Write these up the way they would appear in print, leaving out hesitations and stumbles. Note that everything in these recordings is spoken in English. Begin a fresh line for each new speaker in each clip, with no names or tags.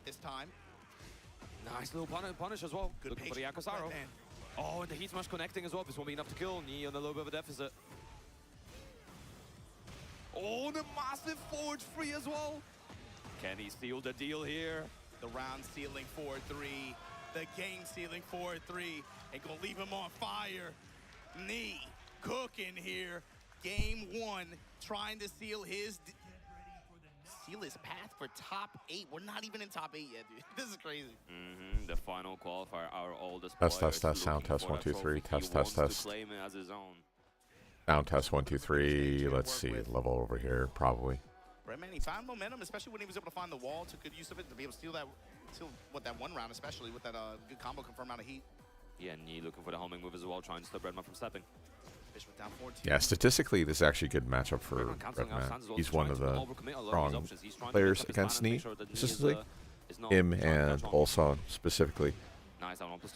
this time.
Nice little punish as well.
Good
Looking for the
patience,
Yakosaro.
Redman.
Oh, and the heat smash connecting as well. This won't be enough to kill. Knee on a little bit of a deficit. Oh, the massive forward free as well. Can he seal the deal here?
The round sealing 4-3. The game sealing 4-3. And gonna leave him on fire. Knee cooking here. Game 1, trying to seal his path for top 8. We're not even in top 8 yet, dude. This is crazy.
The final qualifier, our oldest
Test,
player
test,
is
test, sound
looking
test,
for
1,
that
2,
trophy.
3,
He
test,
wants
test,
to
test.
claim it as his own.
Sound test, 1, 2, 3. Let's see, level over here, probably.
Redman, he found momentum, especially when he was able to find the wall, took good use of it to be able to steal that one round, especially with that good combo confirm out of heat.
Yeah, Knee looking for the homing move as well, trying to stop Redman from stepping.
Fish with down 14.
Yeah, statistically, this is actually a good matchup for Redman. He's one of the strong players against Knee, specifically. Him and Olson specifically.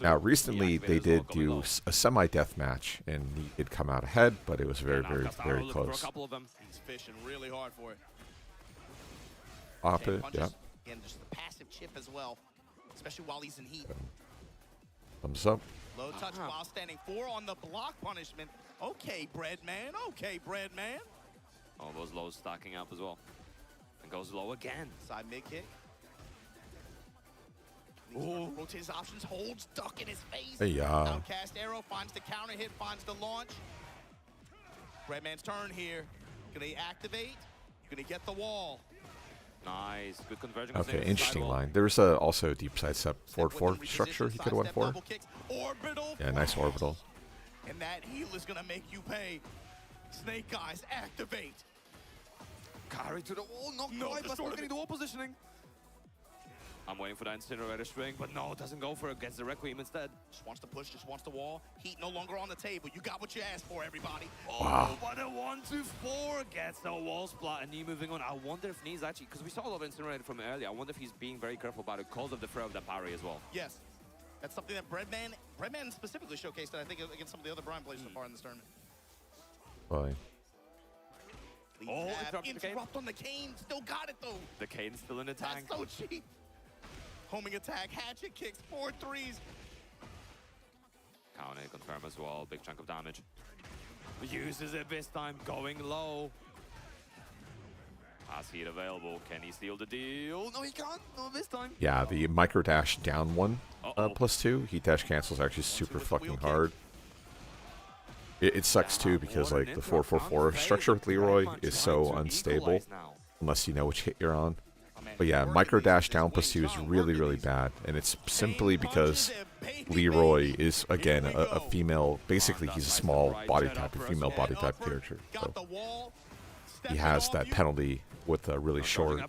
Now, recently they did do a semi-death match, and he did come out ahead, but it was very, very, very close.
He's fishing really hard for it.
Off it, yeah.
And just the passive chip as well, especially while he's in heat.
Thumbs up.
Low touch while standing 4 on the block punishment. Okay, Breadman. Okay, Breadman.
Oh, those lows stacking up as well. And goes low again.
Side mid kick. Rotates his options, holds, duck in his face.
Hey,
Outcast arrow, finds the counter hit, finds the launch. Breadman's turn here. Gonna activate, gonna get the wall.
Nice, good conversion.
Okay, interesting line. There was also a deep side step forward structure he could have went for. Yeah, nice orbital.
And that heal is gonna make you pay. Snake Eyes, activate.
Carry to the wall, not quite, but still getting the wall positioning. I'm waiting for that incinerator string, but no, it doesn't go for it. Gets the Requiem instead.
Just wants to push, just wants the wall. Heat no longer on the table. You got what you asked for, everybody.
Wow.
Oh, but a 1-4 gets the wall splat and Knee moving on. I wonder if Knee's actually, because we saw a lot of incinerator from earlier, I wonder if he's being very careful about it because of the throw of that parry as well.
Yes. That's something that Breadman specifically showcased, I think, against some of the other Brian players so far in this tournament.
Boy.
Oh,
interrupt on the cane. Still got it, though.
The Cane's still in the tank.
That's so cheap. Homing attack, hatchet kicks, 4 threes.
Counter confirm as well, big chunk of damage. Uses it this time, going low. Has heat available, can he steal the deal? No, he can't, not this time.
Yeah, the micro dash down 1 +2. Heat dash cancels actually super fucking hard. It sucks too because like the 4-4-4 structure with Leroy is so unstable unless you know which hit you're on. But yeah, micro dash down +2 is really, really bad, and it's simply because Leroy is again a female. Basically, he's a small body type, a female body type character. So he has that penalty with a really short,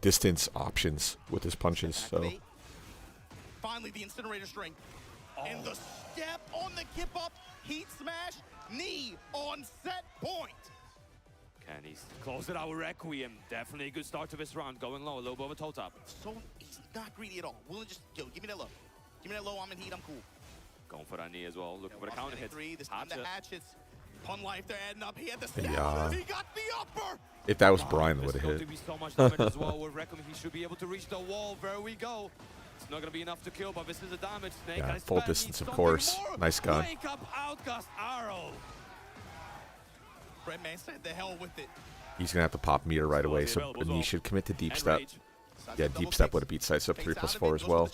distance options with his punches. So
finally, the incinerator string and the step on the kip up, heat smash, Knee on set point.
Can he close it out with Requiem? Definitely a good start to this round. Going low, a little bit of a toe tap.
So he's not greedy at all. Willing to just, give me that low. Give me that low, I'm in heat, I'm cool.
Going for that knee as well. Looking for the counter hit.
This time the hatchets. Pun life, they're adding up. He had the step.
Yeah.
He got the upper.
If that was Brian, that would have hit.
There's going to be so much damage as well. With Requiem, he should be able to reach the wall. There we go. It's not going to be enough to kill, but this is the damage. Snake
Yeah, full distance, of course. Nice gun.
Wake up, Outcast arrow.
Breadman said the hell with it.
He's going to have to pop meter right away, so Knee should commit to deep step. Yeah, deep step would have beat sidestep 3+4 as well.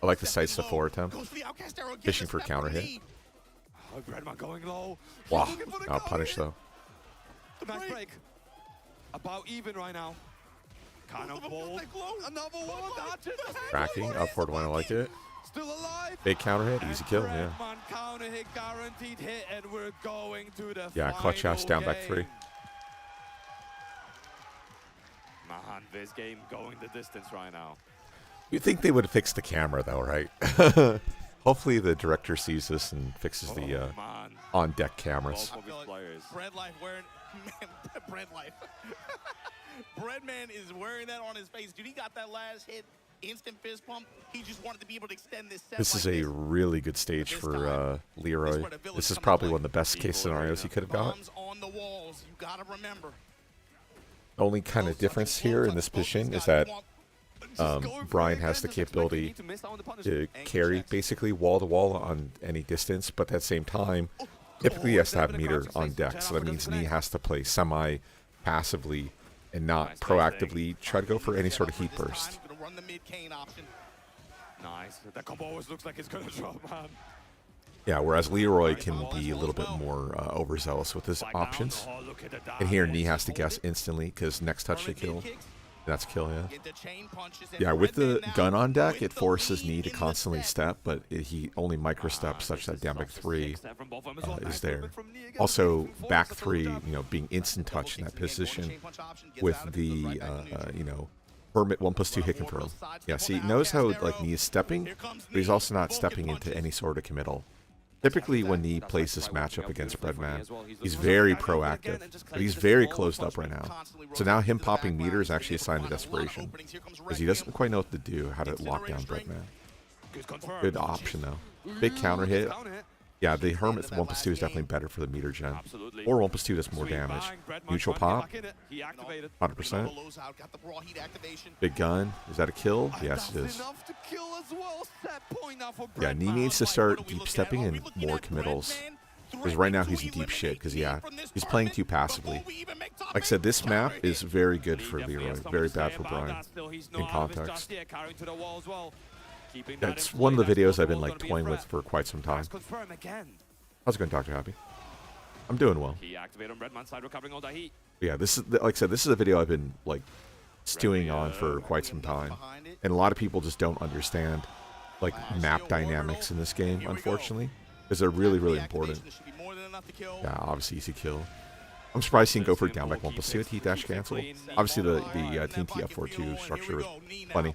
I like the sidestep 4 attempt. Fishing for a counter hit.
Going low.
Wow, not punish though.
Nice break. About even right now. Kind of bold. Another one.
Tracking, upward when I like it.
Still alive.
Big counter hit, easy kill, yeah.
Counter hit, guaranteed hit, and we're going to the
yeah, clutch house down back 3.
Man, this game going the distance right now.
You'd think they would have fixed the camera though, right? Hopefully the director sees this and fixes the on-deck cameras.
Bread Life wearing Bread Life. Breadman is wearing that on his face. Dude, he got that last hit. Instant fist pump. He just wanted to be able to extend this set.
This is a really good stage for Leroy. This is probably one of the best case scenarios he could have got.
On the walls, you gotta remember.
only kind of difference here in this position is that Brian has the capability to carry basically wall to wall on any distance, but at the same time, typically he has to have meter on deck, so that means Knee has to play semi-passively and not proactively try to go for any sort of heat burst.
Nice. That combo always looks like it's gonna drop, man.
Yeah, whereas Leroy can be a little bit more overzealous with his options. And here, Knee has to guess instantly because next touch to kill. That's kill, yeah. Yeah, with the gun on deck, it forces Knee to constantly step, but he only micro steps such that down back 3 is there. Also, back 3, you know, being instant touch in that position with the, you know, Hermit 1+2 hit confirm. Yeah, see, notice how like Knee is stepping, but he's also not stepping into any sort of committal. Typically, when Knee plays this matchup against Breadman, he's very proactive, but he's very closed up right now. So now him popping meter is actually a sign of desperation, because he doesn't quite know what to do, how to lock down Breadman. Good option, though. Big counter hit. Yeah, the Hermit 1+2 is definitely better for the meter gen. Or 1+2 does more damage. Neutral pop. 100%. Big gun. Is that a kill? Yes, it is. Yeah, Knee needs to start deep stepping and more committals. Because right now he's in deep shit, because yeah, he's playing too passively. Like I said, this map is very good for Leroy, very bad for Brian in context. That's one of the videos I've been like toying with for quite some time. How's it going, Dr. Happy? I'm doing well. Yeah, this is like I said, this is a video I've been like stewing on for quite some time, and a lot of people just don't understand like map dynamics in this game, unfortunately, because they're really, really important. Yeah, obviously easy kill. I'm surprised he didn't go for down back 1+2 with heat dash cancel. Obviously the TNT F4-2 structure was funny.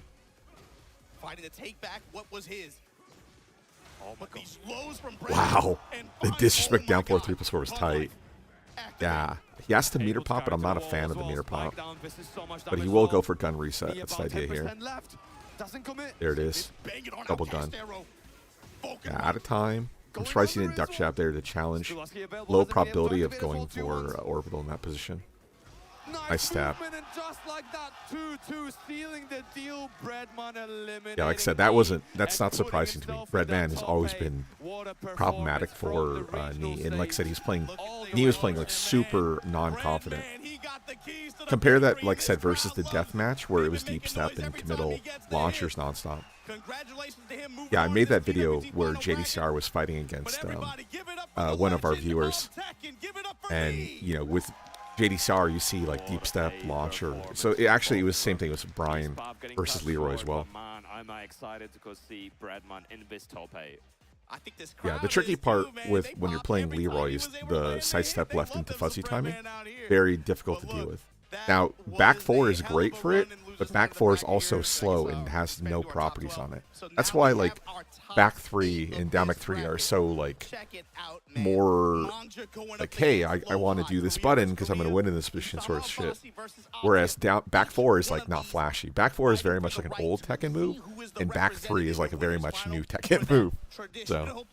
Fighting to take back what was his.
Wow, the disrespect down 4-3+4 was tight. Yeah, he has to meter pop, but I'm not a fan of the meter pop. But he will go for gun reset. That's the idea here. There it is. Double gun. Yeah, out of time. I'm surprised he didn't duck jab there to challenge. Low probability of going for orbital in that position. Nice stab. Yeah, like I said, that's not surprising to me. Breadman has always been problematic for Knee, and like I said, Knee was playing like super non-confident. Compare that, like I said, versus the deathmatch where it was deep step and committal launchers nonstop. Yeah, I made that video where JDCR was fighting against one of our viewers, and you know, with JDCR, you see like deep step launcher. So it was the same thing with Brian versus Leroy as well. Yeah, the tricky part with when you're playing Leroy is the sidestep left into fuzzy timing. Very difficult to deal with. Now, back 4 is great for it, but back 4 is also slow and has no properties on it. That's why like back 3 and down back 3 are so like more like, hey, I want to do this button because I'm going to win in this position sort of shit. Whereas back 4 is like not flashy. Back 4 is very much like an old Tekken move, and back 3 is like a very much new Tekken move. So.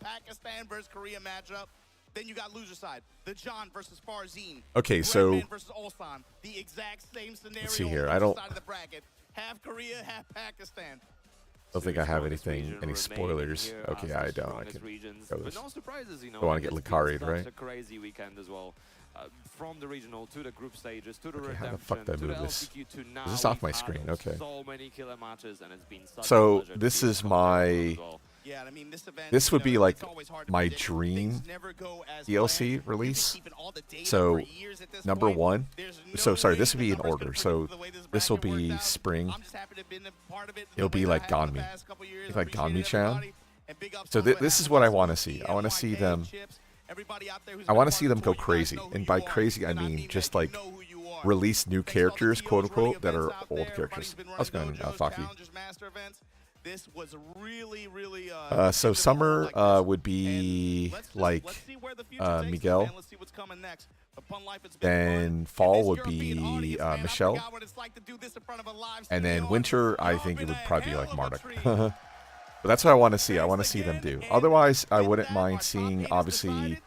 Then you got loser side, the John versus Farzine.
Okay, so
the exact same scenario.
Let's see here. I don't.
Half Korea, half Pakistan.
Don't think I have any spoilers. Okay, yeah, I don't. I can go this. I want to get Lucari'd, right?
From the regional to the group stages to the
okay, how the fuck did I move this? Is this off my screen? Okay. So this is my.
Yeah, I mean,
this would be like my dream DLC release. So number 1. So sorry, this would be in order. So this will be spring. It'll be like Ganmi, like Ganmi-chan. So this is what I want to see. I want to see them. I want to see them go crazy, and by crazy I mean just like release new characters, quote unquote, that are old characters. How's it going, Faki?
This was really, really.
So summer would be like Miguel. Then fall would be Michelle. And then winter, I think it would probably be like Marduk. But that's what I want to see. I want to see them do. Otherwise, I wouldn't mind seeing, obviously,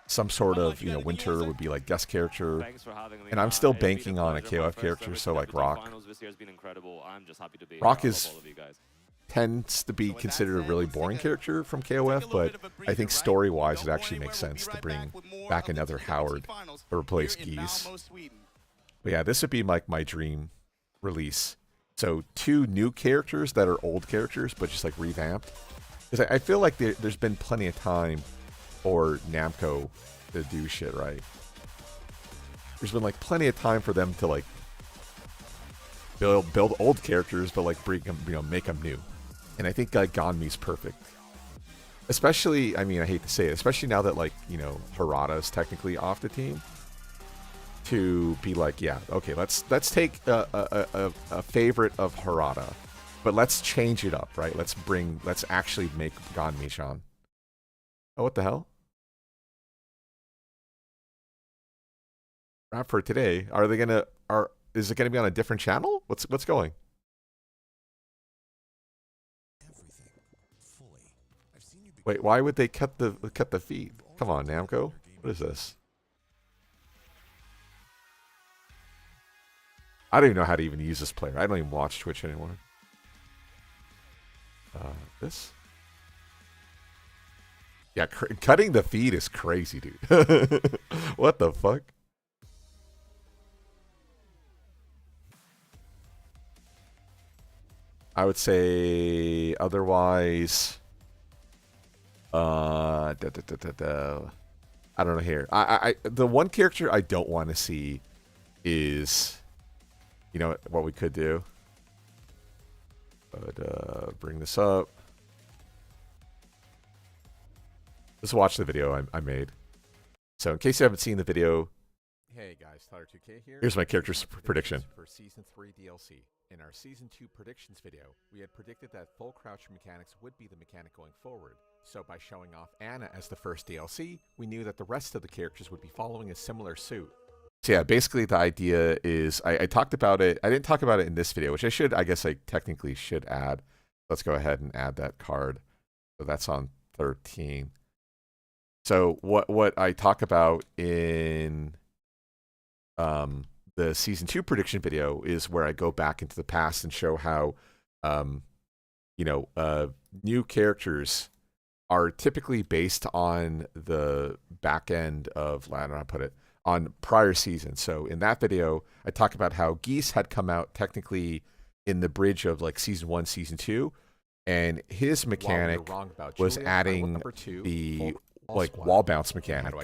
some sort of, you know, Winter would be like guest character.
Thanks for having me.
And I'm still
It's been
banking on a
pleasure. My
KOF
first
character,
ever
so like
CW
Rock.
Finals this year has been incredible. I'm just happy to be
Rock
here. I
is-
love all of you guys.
Tends to be considered a really boring character from KOF, but I think story-wise it actually makes sense to bring back another Howard to replace Geese. But yeah, this would be like my dream release. So 2 new characters that are old characters, but just like revamped. Because I feel like there's been plenty of time for Namco to do shit right. There's been like plenty of time for them to like build old characters, but like bring them, you know, make them new. And I think like Ganmi's perfect. Especially, I mean, I hate to say it, especially now that like, you know, Harada's technically off the team. To be like, yeah, okay, let's take a favorite of Harada, but let's change it up, right? Let's actually make Ganmi Sean. Oh, what the hell? Not for today. Is it gonna be on a different channel? What's going? Wait, why would they cut the feed? Come on, Namco. What is this? I don't even know how to even use this player. I don't even watch Twitch anymore. This? Yeah, cutting the feed is crazy, dude. What the fuck? I would say otherwise. I don't know here. The one character I don't want to see is, you know what we could do. But bring this up. Let's watch the video I made. So in case you haven't seen the video, hey guys, Tyler2K here. Here's my character's prediction for Season 3 DLC. In our Season 2 predictions video, we had predicted that full crouch mechanics would be the mechanic going forward. So by showing off Anna as the first DLC, we knew that the rest of the characters would be following a similar suit. So yeah, basically the idea is, I talked about it. I didn't talk about it in this video, which I guess I technically should add. Let's go ahead and add that card. So that's on 13. So what I talk about in the Season 2 prediction video is where I go back into the past and show how, new characters are typically based on the back end of, I don't know how to put it, on prior seasons. So in that video, I talk about how Geese had come out technically in the bridge of like Season 1, Season 2, and his mechanic was adding the wall bounce mechanic.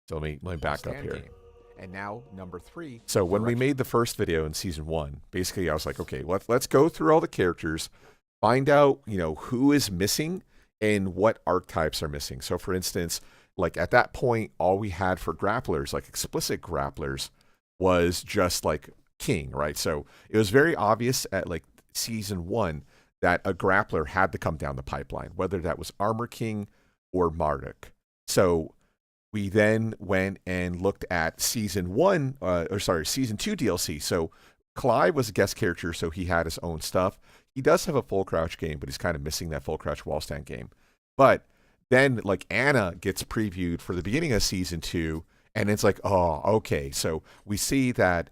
So let me back up here. And now number 3. So when we made the first video in Season 1, basically I was like, okay, let's go through all the characters, find out, who is missing and what archetypes are missing. So for instance, like at that point, all we had for grapplers, like explicit grapplers, was just like King, right? So it was very obvious at like Season 1 that a grappler had to come down the pipeline, whether that was Armor King or Marduk. So we then went and looked at Season 2 DLC. So Clive was a guest character, so he had his own stuff. He does have a full crouch game, but he's kind of missing that full crouch wall stand game. But then like Anna gets previewed for the beginning of Season 2, and it's like, oh, okay. So we see that,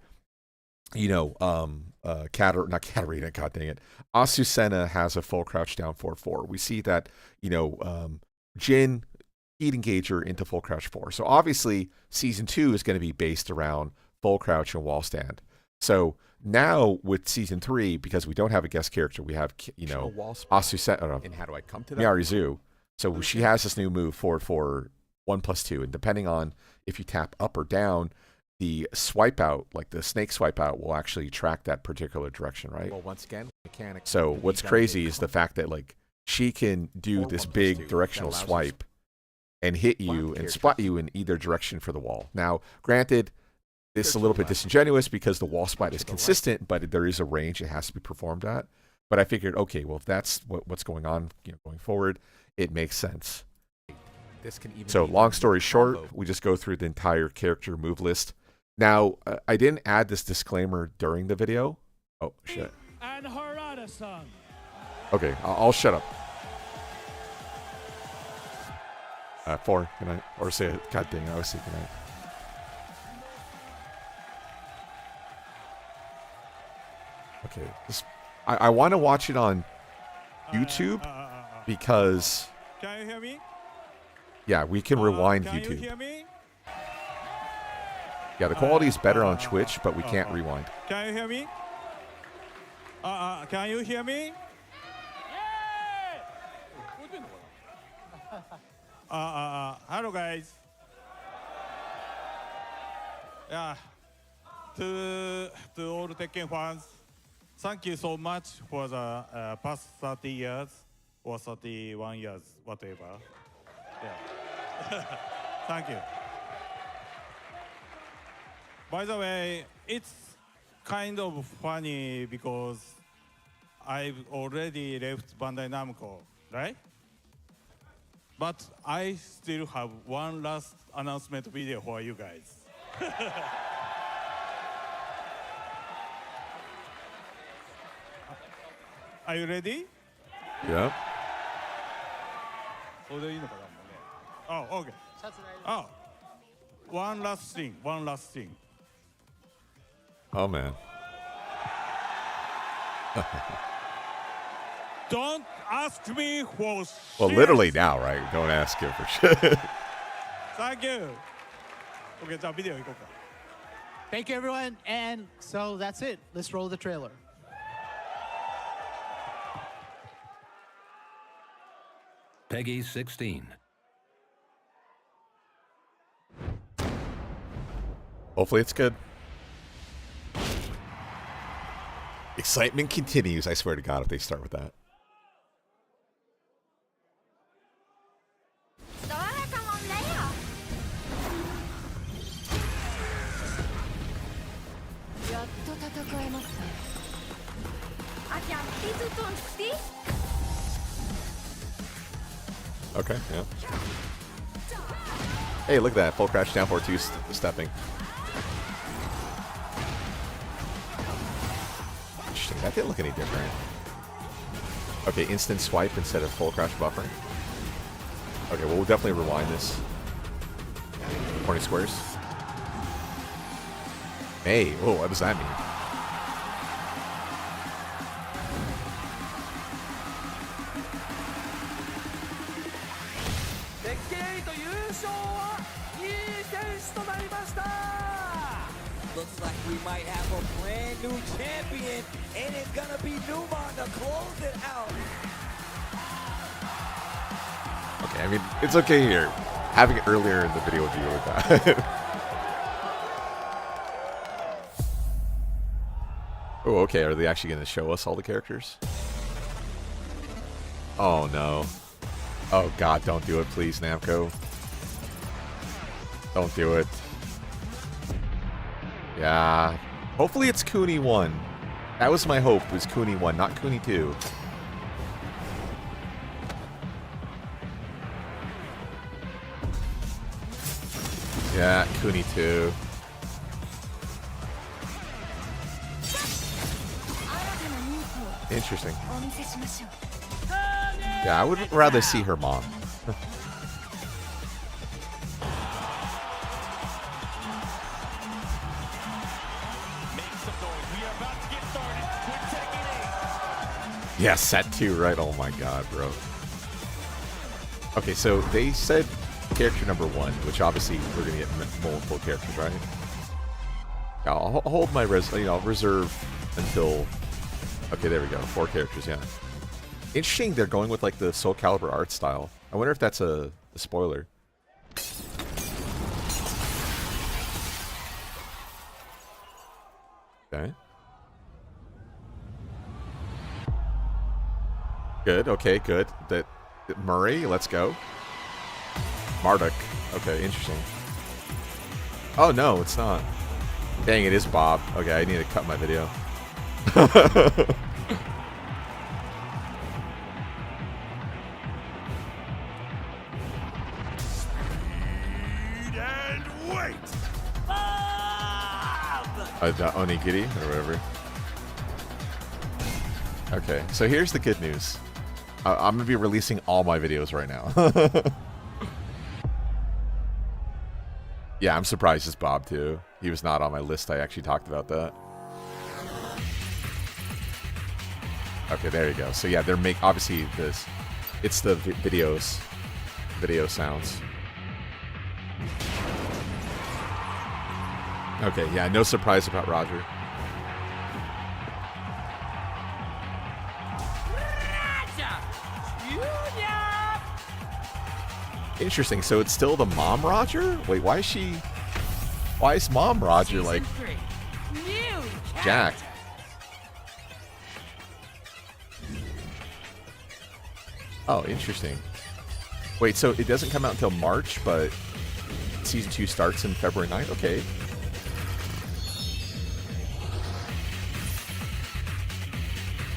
not Katarina, god dang it, Azucena has a full crouch down 4-4. We see that, Jin Heat Engager into full crouch 4. So obviously Season 2 is going to be based around full crouch and wall stand. So now with Season 3, because we don't have a guest character, we have, Azucena, and how do I come to that? Miarizu. So she has this new move for 1+2, and depending on if you tap up or down, the swipe out, like the snake swipe out, will actually track that particular direction, right? Well, once again, mechanics. So what's crazy is the fact that like she can do this big directional swipe and hit you and spot you in either direction for the wall. Now, granted, this is a little bit disingenuous because the wall spot is consistent, but there is a range it has to be performed at. But I figured, okay, well, if that's what's going on, going forward, it makes sense. So long story short, we just go through the entire character move list. Now, I didn't add this disclaimer during the video. Oh, shit.
And Harada-san.
Okay, I'll shut up. 4. Good night. Or say it. God dang it. I always say good night. Okay. I want to watch it on YouTube because...
Can you hear me?
Yeah, we can rewind
can
YouTube.
You hear me?
Yeah, the quality is better on Twitch, but we can't rewind.
Can you hear me? Can you hear me? Hello guys. Yeah. To all the Tekken fans, thank you so much for the past 30 years or 31 years, whatever. Yeah. Thank you. By the way, it's kind of funny because I've already left Bandai Namco, right? But I still have one last announcement video for you guys. Are you ready?
Yeah.
Oh, okay. Oh, one last thing.
Oh, man.
Don't ask me for shit.
Well, literally now, right? Don't ask him for shit.
Thank you. Okay, じゃあビデオ行こうか。
Thank you, everyone. And so that's it. Let's roll the trailer.
Peggy 16.
Hopefully it's good. Excitement continues, I swear to God, if they start with that. Okay, yeah. Hey, look at that. Full crash down for 2 stepping. Interesting. That didn't look any different. Okay, instant swipe instead of full crash buffering. Okay, well, we'll definitely rewind this. 20 squares. Hey, whoa, what does that mean?
Looks like we might have a brand new champion, and it's gonna be Newmon to close it out.
Okay, I mean, it's okay here. Having it earlier in the video would be really bad. Oh, okay, are they actually going to show us all the characters? Oh, no. Oh, God, don't do it, please, Namco. Don't do it. Yeah. Hopefully it's Cooney 1. That was my hope, was Cooney 1, not Cooney 2. Yeah, Cooney 2. Interesting. Yeah, I would rather see her mom. Yeah, set 2, right? Oh my god, bro. Okay, so they said character number 1, which obviously we're gonna get multiple characters, right? Yeah, I'll hold my reserve until. Okay, there we go. 4 characters, yeah. Interesting, they're going with like the Soul Calibur art style. I wonder if that's a spoiler. Okay. Good, okay, good. That Murray, let's go. Marduk. Okay, interesting. Oh no, it's not. Dang, it is Bob. Okay, I need to cut my video. Onigiri or whatever. Okay, so here's the good news. I'm gonna be releasing all my videos right now. Yeah, I'm surprised it's Bob too. He was not on my list. I actually talked about that. Okay, there you go. So yeah, they're obviously this. It's the video sounds. Okay, yeah, no surprise about Roger. Interesting. So it's still the mom Roger? Wait, why is mom Roger like Jack? Oh, interesting. Wait, so it doesn't come out until March, but season 2 starts in February 9th? Okay.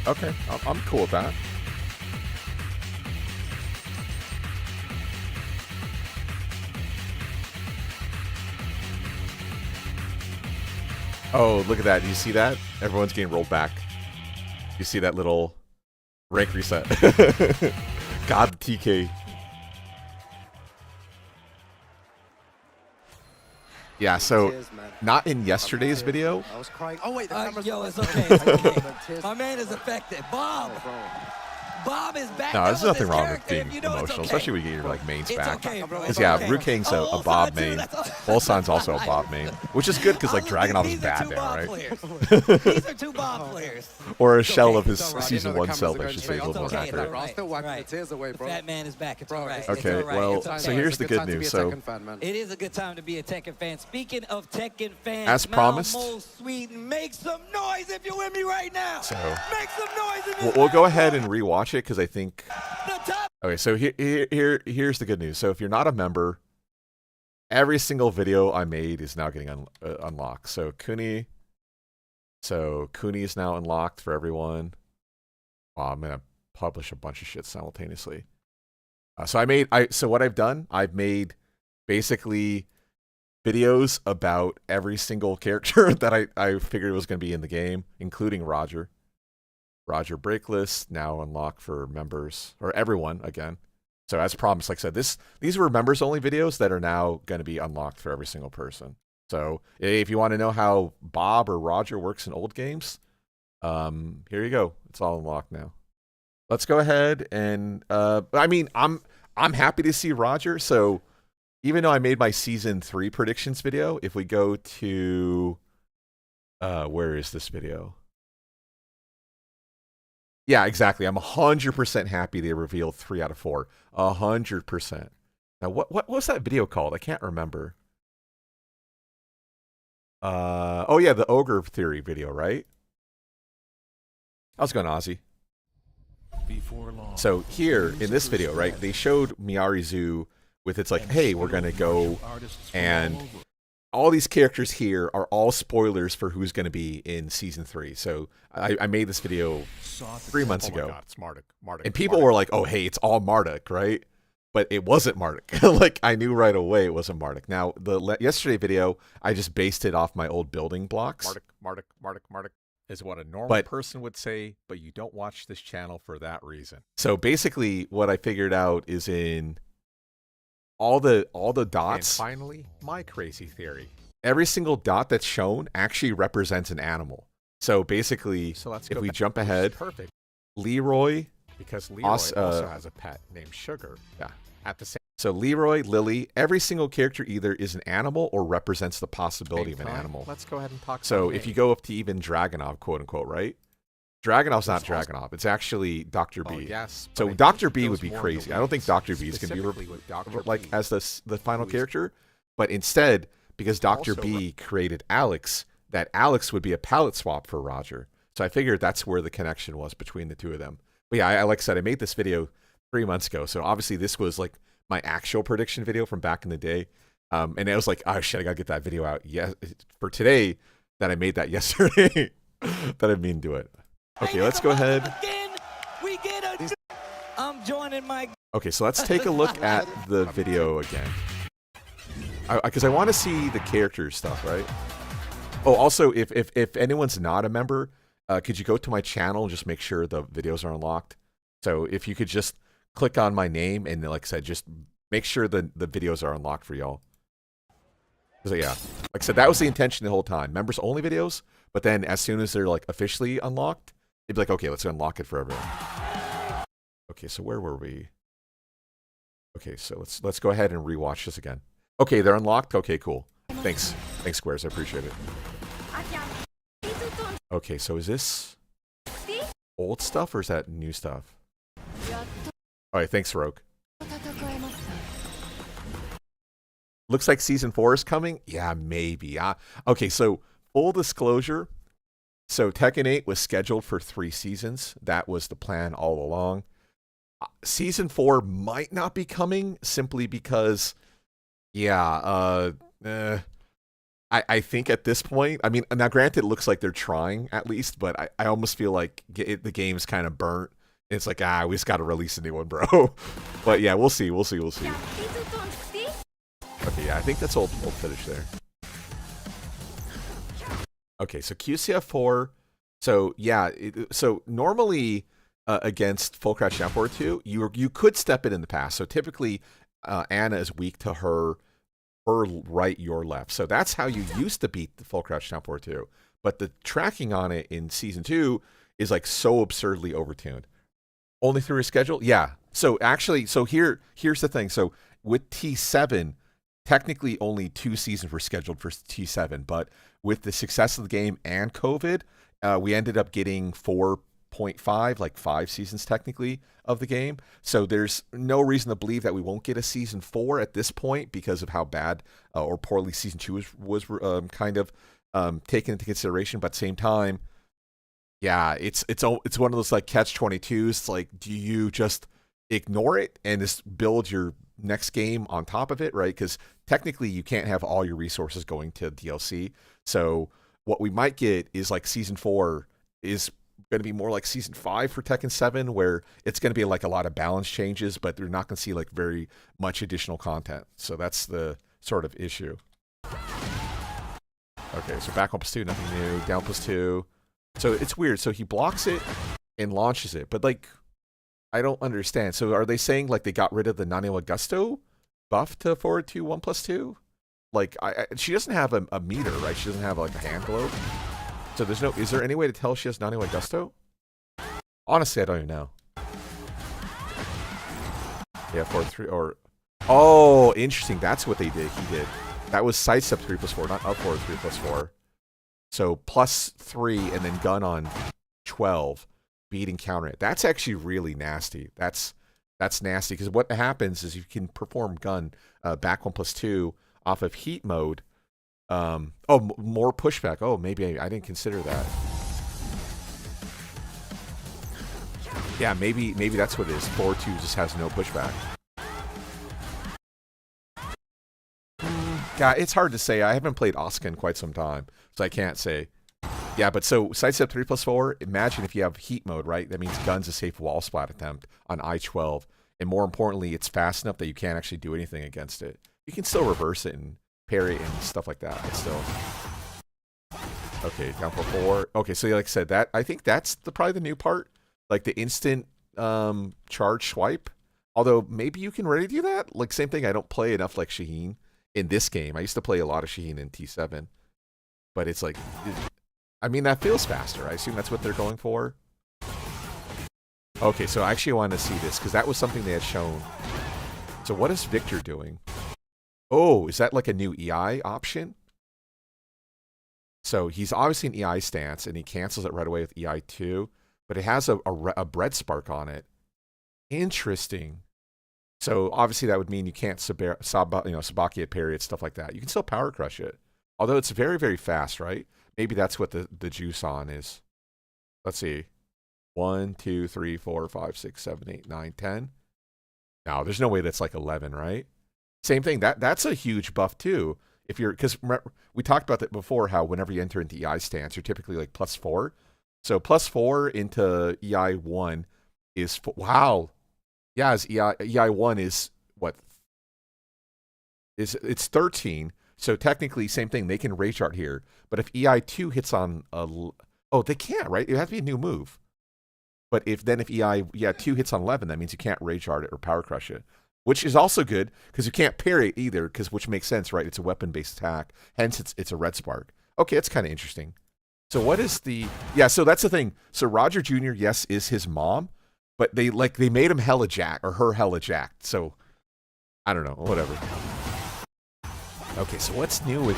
Okay, I'm cool with that. Oh, look at that. Do you see that? Everyone's getting rolled back. You see that little rank reset. God, TK. Yeah, so not in yesterday's video.
I was crying. Oh wait,
yo, it's okay. It's okay. My man is affected. Bob. Bob is back.
No, there's nothing wrong with being emotional, especially when you get your like mains back. Because yeah, Rukang's a Bob main. Volsan's also a Bob main, which is good because like Dragunov is bad now, right?
These are two Bob players.
Or a shell of his season 1 self, I should say, a little more accurate.
I'm still wiping the tears away, bro.
The fat man is back. It's all right.
Okay, well, so here's the good news. So
it is a good time to be a Tekken fan. Speaking of Tekken fans,
as promised,
Sweden, make some noise if you're with me right now.
So
make some noise if you're
we'll go ahead and rewatch it because I think. Okay, so here's the good news. So if you're not a member, every single video I made is now getting unlocked. So Kuni is now unlocked for everyone. Wow, I'm gonna publish a bunch of shit simultaneously. So what I've done, I've made basically videos about every single character that I figured was going to be in the game, including Roger. Roger Breakless, now unlocked for members, or everyone again. So as promised, like I said, these were members only videos that are now going to be unlocked for every single person. So if you want to know how Bob or Roger works in old games, here you go. It's all unlocked now. Let's go ahead and I mean, I'm happy to see Roger. So even though I made my season 3 predictions video, if we go to where is this video? Yeah, exactly. I'm 100% happy they revealed 3 out of 4. 100%. Now, what was that video called? I can't remember. Oh yeah, the Ogre Theory video, right? How's it going, Ozzy? So here in this video, right, they showed Miarizu with its like, hey, we're gonna go, and all these characters here are all spoilers for who's gonna be in season 3. So I made this video 3 months ago.
God, it's Marduk.
And people were like, oh, hey, it's all Marduk, right? But it wasn't Marduk. Like, I knew right away it wasn't Marduk. Now, the yesterday video, I just based it off my old building blocks.
Marduk is what a normal person would say, but you don't watch this channel for that reason.
So basically, what I figured out is in all the dots.
And finally, my crazy theory.
Every single dot that's shown actually represents an animal. So basically, if we jump ahead,
perfect.
Leroy,
because Leroy also has a pet named Sugar.
Yeah.
At the same.
So Leroy, Lily, every single character either is an animal or represents the possibility of an animal.
Let's go ahead and talk.
So if you go up to even Dragunov, quote unquote, right? Dragunov's not Dragunov. It's actually Dr. B.
Yes.
So Dr. B would be crazy. I don't think Dr. B is going to be like as the final character, but instead, because Dr. B created Alex, that Alex would be a palette swap for Roger. So I figured that's where the connection was between the two of them. But yeah, I like I said, I made this video 3 months ago. So obviously this was like my actual prediction video from back in the day. And it was like, oh shit, I gotta get that video out for today that I made that yesterday. That I didn't mean to do it. Okay, let's go ahead.
I'm joining my.
Okay, so let's take a look at the video again. Because I want to see the character stuff, right? Oh, also, if anyone's not a member, could you go to my channel and just make sure the videos are unlocked? So if you could just click on my name and, like I said, just make sure the videos are unlocked for y'all. So yeah, like I said, that was the intention the whole time. Members only videos, but then as soon as they're like officially unlocked, they'd be like, okay, let's unlock it for everyone. Okay, so where were we? Okay, so let's go ahead and rewatch this again. Okay, they're unlocked. Okay, cool. Thanks, Squares. I appreciate it. Okay, so is this old stuff or is that new stuff? All right, thanks, Rogue. Looks like season 4 is coming. Yeah, maybe. Okay, so full disclosure. So Tekken 8 was scheduled for 3 seasons. That was the plan all along. Season 4 might not be coming simply because, yeah, I think at this point, I mean, now granted, it looks like they're trying at least, but I almost feel like the game's kind of burnt. It's like, we just got to release a new one, bro. But yeah, we'll see. Okay, yeah, I think that's old footage there. Okay, so QCF4. So yeah, so normally against Full Crouch Down Forward 2, you could step it in the past. So typically, Anna is weak to her right, your left. So that's how you used to beat the Full Crouch Down Forward 2. But the tracking on it in Season 2 is like so absurdly overtuned. Only through a schedule? Yeah. So actually, here's the thing. So with T7, technically only 2 seasons were scheduled for T7, but with the success of the game and COVID, we ended up getting 4.5, like 5 seasons technically of the game. So there's no reason to believe that we won't get a season 4 at this point because of how bad or poorly season 2 was kind of taken into consideration. But at the same time, yeah, it's one of those like catch-22s. Like, do you just ignore it and just build your next game on top of it, right? Because technically you can't have all your resources going to DLC. So what we might get is like season 4 is going to be more like season 5 for Tekken 7, where it's going to be like a lot of balance changes, but they're not going to see like very much additional content. So that's the sort of issue. Okay, so back on +2, nothing new. Down +2. So it's weird. So he blocks it and launches it, but like, I don't understand. So are they saying like they got rid of the Naniwa Gusto buff to forward to 1+2? Like, she doesn't have a meter, right? She doesn't have like a hand globe. So there's no, is there any way to tell she has Naniwa Gusto? Honestly, I don't even know. Yeah, forward 3 or, oh, interesting. That's what they did. He did. That was sidestep 3+4, not up forward 3+4. So +3 and then gun on 12. Beat and counter it. That's actually really nasty. That's nasty because what happens is you can perform gun back 1+2 off of heat mode. More pushback. Oh, maybe I didn't consider that. Yeah, maybe that's what it is. 4-2 just has no pushback. God, it's hard to say. I haven't played Asuka in quite some time, so I can't say. Yeah, but so sidestep 3+4, imagine if you have heat mode, right? That means gun's a safe wall splat attempt on I-12. And more importantly, it's fast enough that you can't actually do anything against it. You can still reverse it and parry it and stuff like that, but still. Okay, down for 4. Okay, so like I said, that I think that's probably the new part. Like the instant charge swipe. Although maybe you can already do that. Like same thing, I don't play enough like Shaheen in this game. I used to play a lot of Shaheen in T7. But it's like... I mean, that feels faster. I assume that's what they're going for. Okay, so I actually want to see this, because that was something they had shown. So what is Victor doing? Oh, is that like a new EI option? So he's obviously in EI stance, and he cancels it right away with EI2, but it has a bread spark on it. Interesting. So obviously that would mean you can't Sabakia parry it, stuff like that. You can still power crush it. Although it's very, very fast, right? Maybe that's what the juice on is. Let's see. 1, 2, 3, 4, 5, 6, 7, 8, 9, 10. No, there's no way that's like 11, right? Same thing. That's a huge buff too. If you're, because we talked about that before, how whenever you enter into EI stance, you're typically like +4. So +4 into EI1 is, wow. Yeah, EI1 is what? It's 13. So technically, same thing. They can rage art here. But if EI2 hits on they can't, right? It has to be a new move. But if EI2 hits on 11, that means you can't rage art it or power crush it. which is also good because you can't parry either, which makes sense, right? It's a weapon-based attack, hence it's a red spark. Okay, it's kind of interesting. So what is the... Yeah, so that's the thing. So Roger Jr., yes, is his mom, but they made him hella jacked, or her hella jacked. So, I don't know, whatever. Okay, so what's new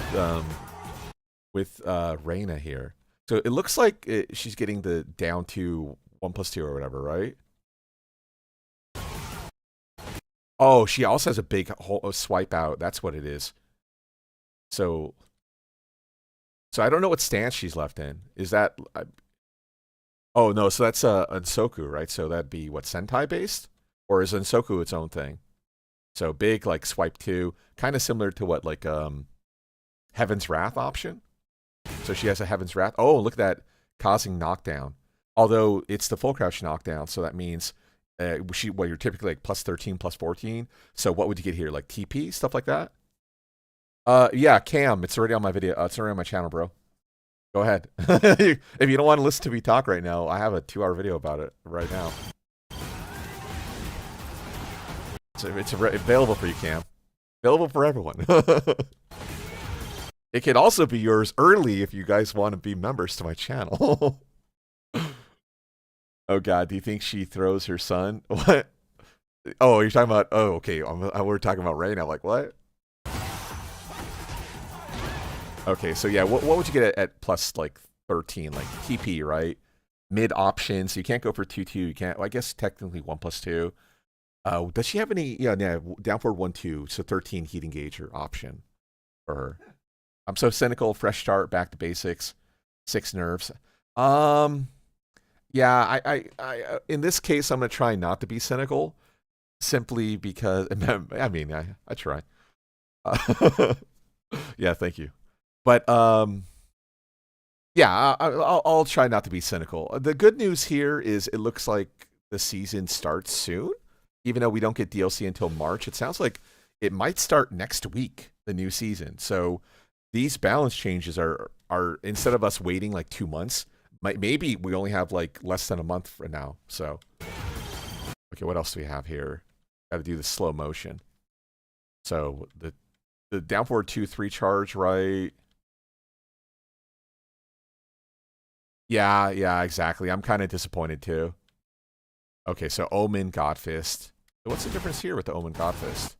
with Reina here? So it looks like she's getting the down to 1+2 or whatever, right? Oh, she also has a big swipe out. That's what it is. So I don't know what stance she's left in. Is that... oh, no, so that's Unsoku, right? So that'd be, what, Sentai based? Or is Unsoku its own thing? So big, like, swipe 2. Kind of similar to what, like, Heaven's Wrath option. So she has a Heaven's Wrath. Oh, look at that. Causing knockdown. Although it's the full crouch knockdown, so that means... you're typically like +13, +14. So what would you get here? Like TP, stuff like that? Yeah, Cam, it's already on my video. It's already on my channel, bro. Go ahead. If you don't want to listen to me talk right now, I have a 2-hour video about it right now. So it's available for you, Cam. Available for everyone. It could also be yours early if you guys want to be members to my channel. Oh God, do you think she throws her son? What? Oh, you're talking about... Oh, okay. We're talking about Reina. Like, what? Okay, so yeah, what would you get at plus, like, 13? Like, TP, right? Mid option, so you can't go for 2-2. You can't... Well, I guess technically 1+2. Does she have any... Yeah, down forward 1-2, so 13 heat engager option for her. I'm so cynical. Fresh start, back to basics. 6 nerfs. Yeah, I in this case, I'm going to try not to be cynical, simply because, I mean, I try. Yeah, thank you. But, yeah, I'll try not to be cynical. The good news here is it looks like the season starts soon, even though we don't get DLC until March. It sounds like it might start next week, the new season. So these balance changes are instead of us waiting like 2 months, maybe we only have like less than a month for now. So, okay, what else do we have here? Got to do the slow motion. So the down forward 2-3 charge, right? Yeah, exactly. I'm kind of disappointed too. Okay, so Omen Godfist. What's the difference here with the Omen Godfist?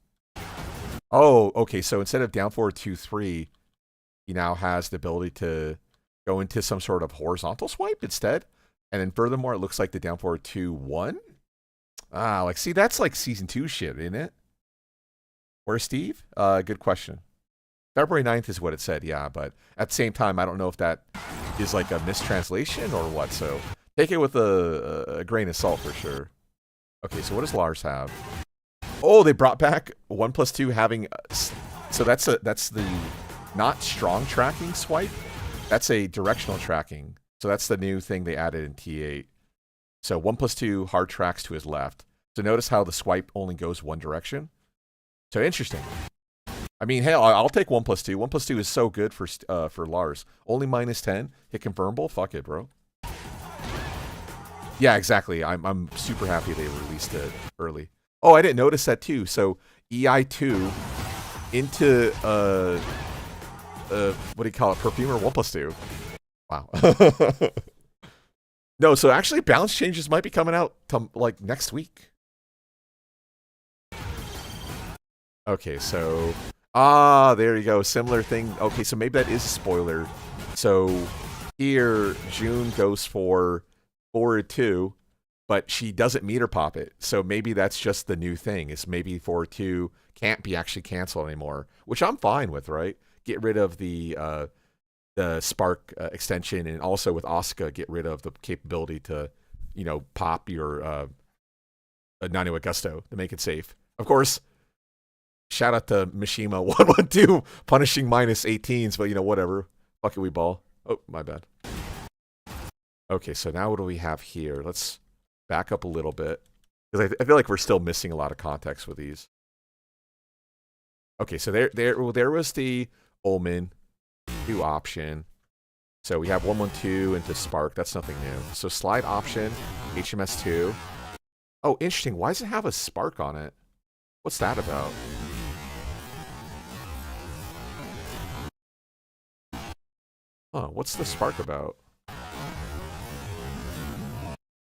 Oh, okay. So instead of down forward 2-3, he now has the ability to go into some sort of horizontal swipe instead. And then furthermore, it looks like the down forward 2-1. Ah, like, see, that's like season 2 shit, isn't it? Where's Steve? Good question. February 9th is what it said, yeah, but at the same time, I don't know if that is like a mistranslation or what, so take it with a grain of salt for sure. Okay, so what does Lars have? Oh, they brought back 1+2 having... So that's the not strong tracking swipe. That's a directional tracking. So that's the new thing they added in T8. So 1+2 hard tracks to his left. So notice how the swipe only goes one direction. So interesting. I mean, hell, I'll take 1+2. 1+2 is so good for Lars. Only -10. Hit confirmable. Fuck it, bro. Yeah, exactly. I'm super happy they released it early. Oh, I didn't notice that too. So EI2 into what do you call it? Perfumer 1+2. Wow. No, so actually balance changes might be coming out to, like, next week. Okay, so there you go. Similar thing. Okay, so maybe that is a spoiler. So here June goes for forward 2, but she doesn't meter pop it. So maybe that's just the new thing. It's maybe forward 2 can't be actually canceled anymore, which I'm fine with, right? Get rid of the spark extension, and also with Asuka, get rid of the capability to, you know, pop your Nano Augusto to make it safe. Of course, shout out to Mishima 112 punishing -18s, but you know, whatever. Fuck it, we ball. Oh, my bad. Okay, so now what do we have here? Let's back up a little bit, because I feel like we're still missing a lot of context with these. Okay, so there was the Omen 2 option. So we have 112 into Spark. That's nothing new. So slide option, HMS2. Oh, interesting. Why does it have a Spark on it? What's that about? Oh, what's the spark about?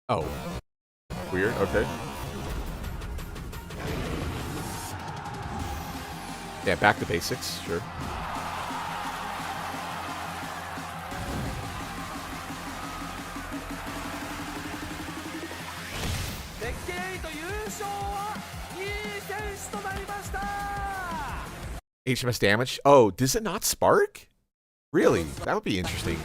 Oh. Weird, okay. Yeah, back to basics, sure. HMS damage? Oh, does it not spark? Really? That would be interesting.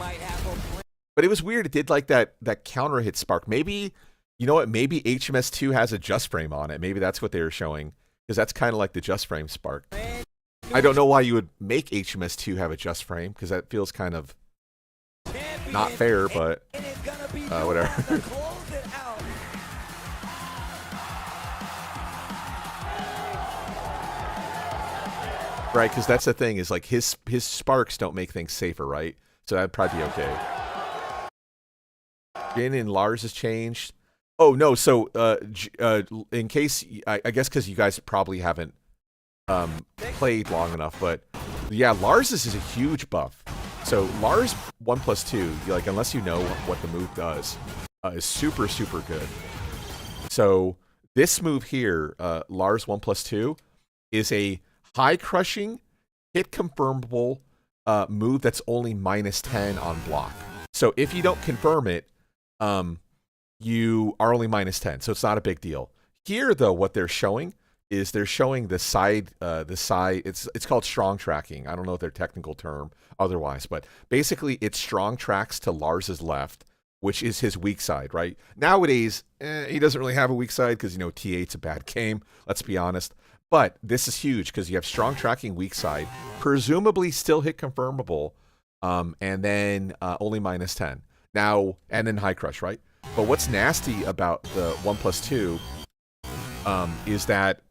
But it was weird. It did like that counter hit spark. Maybe, you know what? Maybe HMS 2 has a just frame on it. Maybe that's what they were showing. Because that's kind of like the just frame spark. I don't know why you would make HMS 2 have a just frame. Because that feels kind of not fair, but whatever. Right, because that's the thing, is like his sparks don't make things safer, right? So that'd probably be okay. Jin and Lars has changed. Oh no, so in case I guess because you guys probably haven't played long enough, but yeah, Lars is a huge buff. So Lars 1+2, like unless you know what the move does, is super good. So this move here, Lars 1+2, is a high crushing, hit confirmable move that's only -10 on block. So if you don't confirm it, you are only -10. So it's not a big deal. Here though, what they're showing is they're showing the side. It's called strong tracking. I don't know their technical term otherwise, but basically it's strong tracks to Lars's left, which is his weak side. Right nowadays, he doesn't really have a weak side because T8's a bad game. Let's be honest. But this is huge because you have strong tracking weak side, presumably still hit confirmable, and then only -10. Now, and then high crush, right? But what's nasty about the 1+2 is that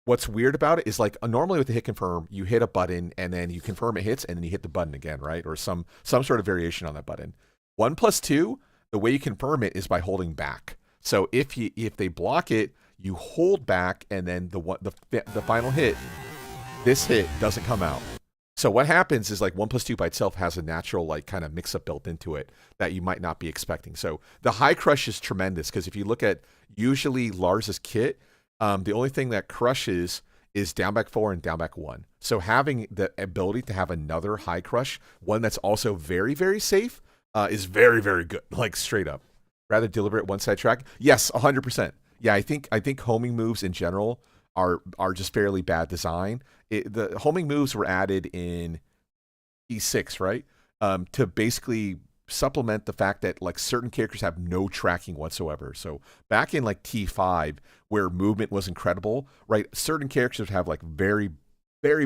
what's weird about it is like normally with the hit confirm, you hit a button and then you confirm it hits and then you hit the button again, right? Or some sort of variation on that button. 1+2, the way you confirm it is by holding back. So if they block it, you hold back, and then the final hit, this hit doesn't come out. So what happens is like 1+2 by itself has a natural like kind of mix-up built into it that you might not be expecting. So the high crush is tremendous because if you look at usually Lars's kit, the only thing that crushes is down back 4 and down back 1. So having the ability to have another high crush, one that's also very safe, is very good. Like straight up, rather deliberate one-side track. Yes, 100%. Yeah, I think homing moves in general are just fairly bad design. The homing moves were added in E6, right? To basically supplement the fact that like certain characters have no tracking whatsoever. So back in like T5, where movement was incredible, right? Certain characters have like very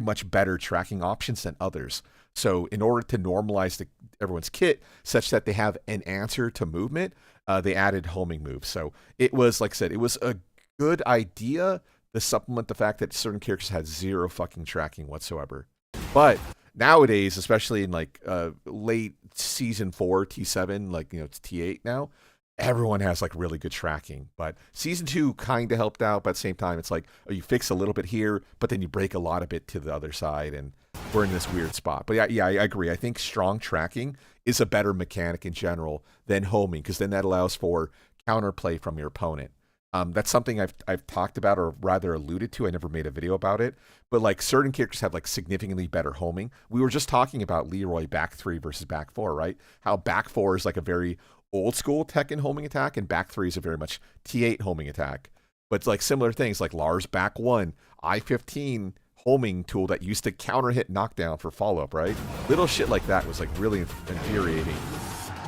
much better tracking options than others. So in order to normalize everyone's kit such that they have an answer to movement, they added homing moves. So it was, like I said, it was a good idea to supplement the fact that certain characters had zero fucking tracking whatsoever. But nowadays, especially in like late season 4, T7, like it's T8 now, everyone has like really good tracking. But season 2 kind of helped out, but at the same time, it's like you fix a little bit here, but then you break a lot of it to the other side, and we're in this weird spot. But yeah, I agree. I think strong tracking is a better mechanic in general than homing, because then that allows for counterplay from your opponent. That's something I've talked about, or rather alluded to. I never made a video about it, but like certain characters have like significantly better homing. We were just talking about Leroy back 3 versus back 4, right? How back 4 is like a very old school Tekken homing attack, and back 3 is a very much T8 homing attack. But like similar things like Lars back 1, I-15 homing tool that used to counter hit knockdown for follow-up, right? Little shit like that was like really infuriating.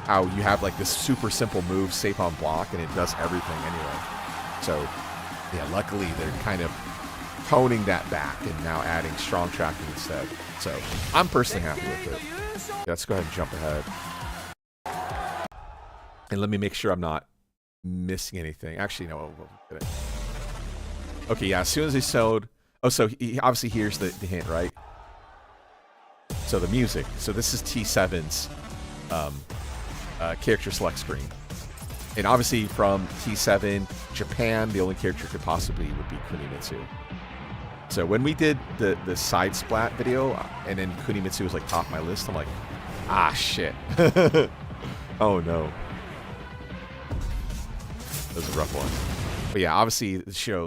How you have like this super simple move, safe on block, and it does everything anyway. So yeah, luckily they're kind of toning that back and now adding strong tracking instead. So I'm personally happy with it. Let's go ahead and jump ahead. And let me make sure I'm not missing anything. Actually, no. Okay, yeah, as soon as he showed... Oh, so he obviously hears the hint, right? So the music. So this is T7's character select screen. And obviously from T7, Japan, the only character could possibly would be Kunimitsu. So when we did the side splat video, and then Kunimitsu was like top of my list, I'm like, ah, shit. Oh, no. That was a rough one. But yeah, obviously,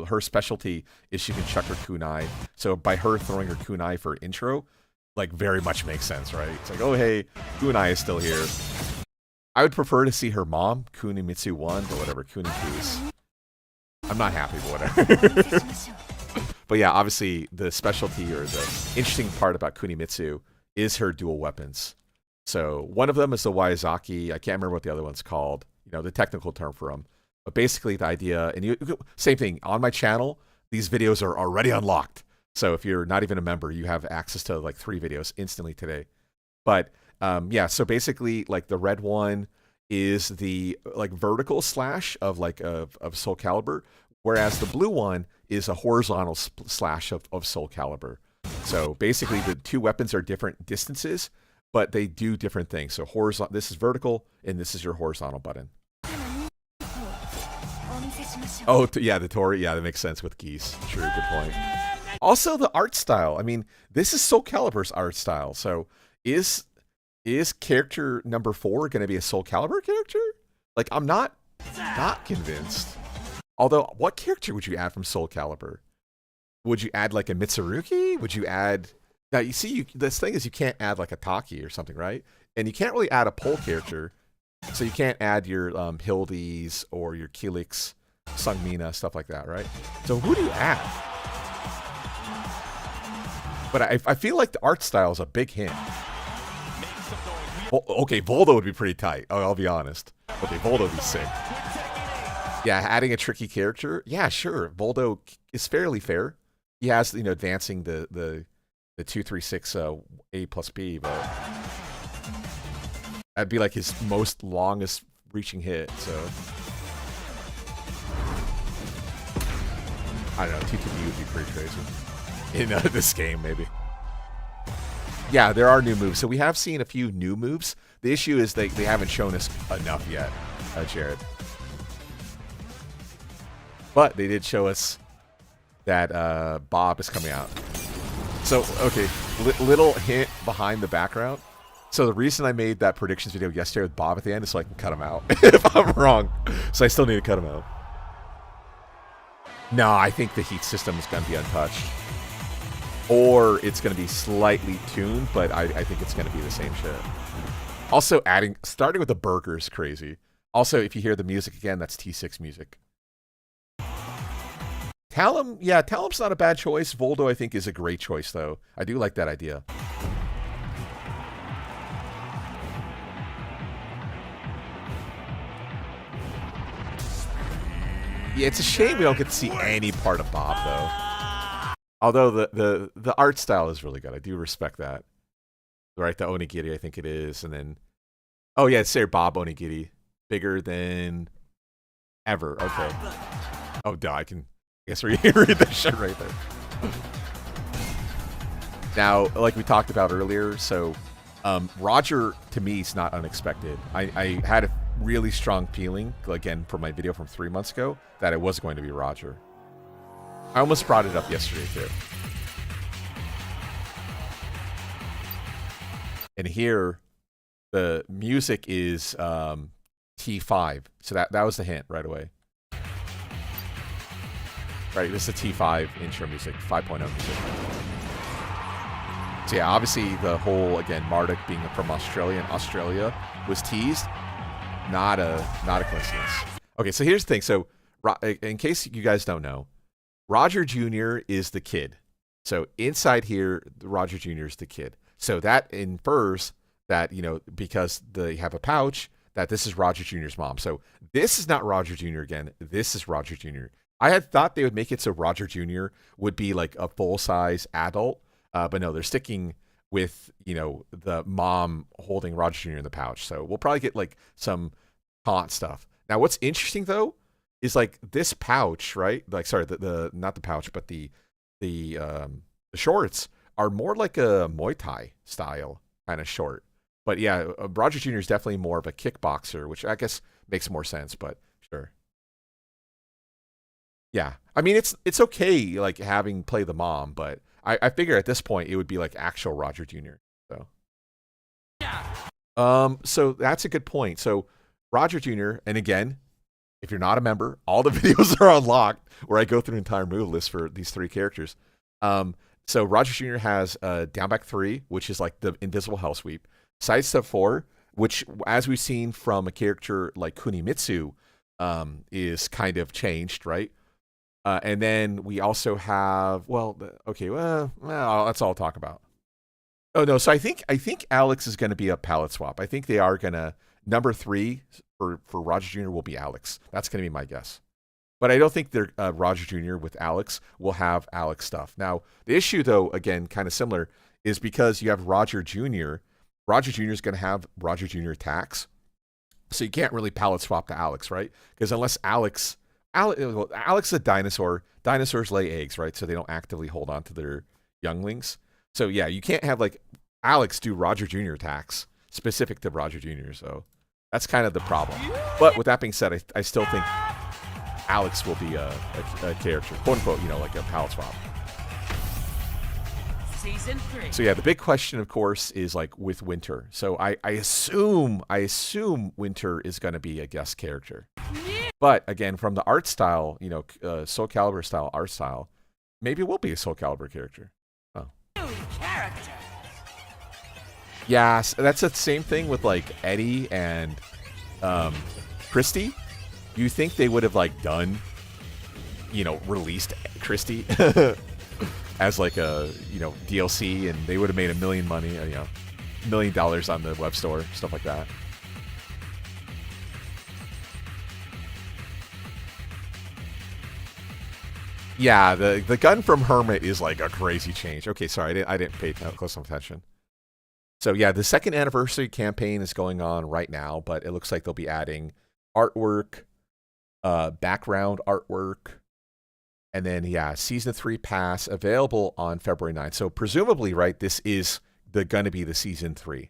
her specialty is she can chuck her kunai. So by her throwing her kunai for intro, like, very much makes sense, right? It's like, oh, hey, kunai is still here. I would prefer to see her mom, Kunimitsu 1, but whatever, Kunimitsu's. I'm not happy, but whatever. But yeah, obviously, the specialty or the interesting part about Kunimitsu is her dual weapons. So one of them is the Waizaki. I can't remember what the other one's called. You know, the technical term for them. But basically the idea, and same thing, on my channel, these videos are already unlocked. So if you're not even a member, you have access to like 3 videos instantly today. But yeah, so basically like the red one is the like vertical slash of like of Soul Calibur, whereas the blue one is a horizontal slash of Soul Calibur. So basically the 2 weapons are different distances, but they do different things. So horizontal, this is vertical, and this is your horizontal button. Oh, yeah, the Tori. Yeah, that makes sense with geese. True, good point. Also, the art style. I mean, this is Soul Calibur's art style. So, is character number 4 going to be a Soul Calibur character? Like, I'm not convinced. Although, what character would you add from Soul Calibur? Would you add like a Mitsurugi? Would you add? Now, you see, this thing is you can't add like a Taki or something, right? And you can't really add a pole character. So you can't add your Hildes or your Kilix, Sungmina, stuff like that, right? So who do you add? But I feel like the art style is a big hint. Okay, Voldo would be pretty tight. I'll be honest. Okay, Voldo would be sick. Yeah, adding a tricky character. Yeah, sure. Voldo is fairly fair. He has, you know, advancing the 236 A plus B, but that'd be like his most longest reaching hit, so I don't know, TTB would be pretty crazy in this game, maybe. Yeah, there are new moves. So we have seen a few new moves. The issue is they haven't shown us enough yet, Jared. But they did show us that Bob is coming out. So, okay, little hint behind the background. So the reason I made that predictions video yesterday with Bob at the end is so I can cut him out if I'm wrong. So I still need to cut him out. No, I think the heat system is going to be untouched. Or it's going to be slightly tuned, but I think it's going to be the same shit. Also starting with the burger is crazy. Also, if you hear the music again, that's T6 music. Talum, yeah, Talum's not a bad choice. Voldo, I think, is a great choice, though. I do like that idea. Yeah, it's a shame we don't get to see any part of Bob, though. Although the art style is really good. I do respect that. Right, the Onigiri, I think it is. And then, oh, yeah, it's there, Bob Onigiri. Bigger than ever. Okay. Oh, duh, I guess we read that shit right there. Now, like we talked about earlier, so Roger, to me, is not unexpected. I had a really strong feeling, again, from my video from 3 months ago, that it was going to be Roger. I almost brought it up yesterday, too. And here, the music is T5. So that was the hint right away. Right, this is the T5 intro music, 5.0 music. So yeah, obviously the whole, again, Marduk being from Australia was teased. Not a coincidence. Okay, so here's the thing. So in case you guys don't know, Roger Jr. is the kid. So inside here, Roger Jr. is the kid. So that infers that, you know, because they have a pouch, that this is Roger Jr.'s mom. So this is not Roger Jr. again. This is Roger Jr. I had thought they would make it so Roger Jr. would be like a full-size adult, but no, they're sticking with, you know, the mom holding Roger Jr. in the pouch. So we'll probably get like some taunt stuff. Now, what's interesting though is like this pouch, right? Like, sorry, the not the pouch, but the shorts are more like a Muay Thai style kind of short. But yeah, Roger Jr. is definitely more of a kickboxer, which I guess makes more sense. But sure. Yeah, I mean it's okay like having play the mom, but I figure at this point it would be like actual Roger Jr. So that's a good point. So Roger Jr. and again, if you're not a member, all the videos are unlocked where I go through an entire move list for these 3 characters. So Roger Jr. has down back 3, which is like the invisible hell sweep. Sidestep 4, which as we've seen from a character like Kunimitsu, is kind of changed, right? And then we also have, that's all I'll talk about. Oh no, so I think Alex is going to be a palette swap. I think they are going to number 3 for Roger Jr. will be Alex. That's going to be my guess. But I don't think they're Roger Jr. with Alex will have Alex stuff. Now the issue, though, again, kind of similar, is because you have Roger Jr. Roger Jr. is going to have Roger Jr. attacks, so you can't really palette swap to Alex, right? Because unless Alex is a dinosaur. Dinosaurs lay eggs, right? So they don't actively hold on to their younglings. So yeah, you can't have like Alex do Roger Jr. attacks specific to Roger Jr. So that's kind of the problem. But with that being said, I still think Alex will be a character, quote unquote, like a palette swap.
Season 3.
So yeah, the big question, of course, is like with Winter. So I assume Winter is going to be a guest character. But again, from the art style, Soul Calibur style art style, maybe it will be a Soul Calibur character. Oh.
New character.
Yeah, that's the same thing with like Eddie and Christy. You think they would have like done, released Christy as like a DLC, and they would have made $1 million money, $1 million on the web store, stuff like that. Yeah, the gun from Hermit is like a crazy change. Okay, sorry, I didn't pay close attention. So yeah, the 2nd anniversary campaign is going on right now, but it looks like they'll be adding artwork, background artwork, and then Season 3 pass available on February 9th. So presumably, right, this is going to be the Season 3,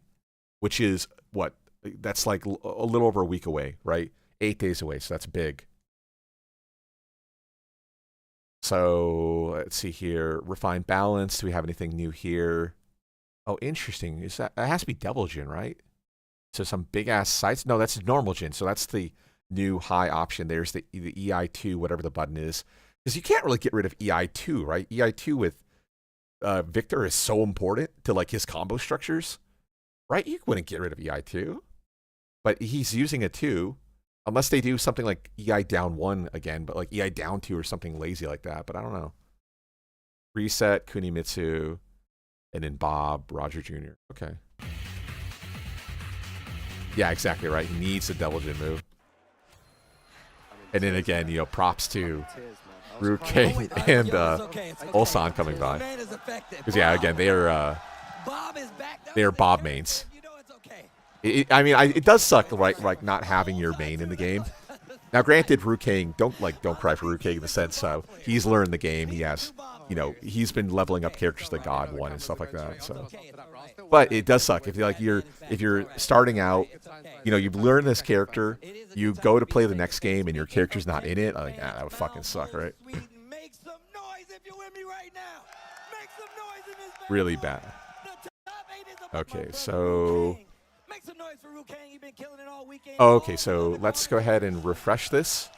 which is what? That's like a little over a week away, right? 8 days away, so that's big. So let's see here. Refined balance. Do we have anything new here? Oh, interesting. Is that it has to be double gin, right? So some big ass sights. No, that's normal gin. So that's the new high option. There's the EI2, whatever the button is. Because you can't really get rid of EI2, right? EI2 with Victor is so important to like his combo structures, right? You wouldn't get rid of EI2, but he's using a 2. Unless they do something like EI down 1 again, but like EI down 2 or something lazy like that. But I don't know. Reset, Kunimitsu, and then Bob, Roger Jr. Okay. Yeah, exactly right. He needs a double gin move. And then again, props to Ruke and Ulsan coming by. Because yeah, again, they are Bob mains. It does suck, right? Like not having your main in the game. Now, granted, Ruking, don't cry for Ruking in the sense of he's learned the game. He has, he's been leveling up characters that God won and stuff like that. So, but it does suck if you're starting out, you've learned this character, you go to play the next game and your character's not in it. Like, that would fucking suck, right? Really bad. Okay, so. Okay, so let's go ahead and refresh this.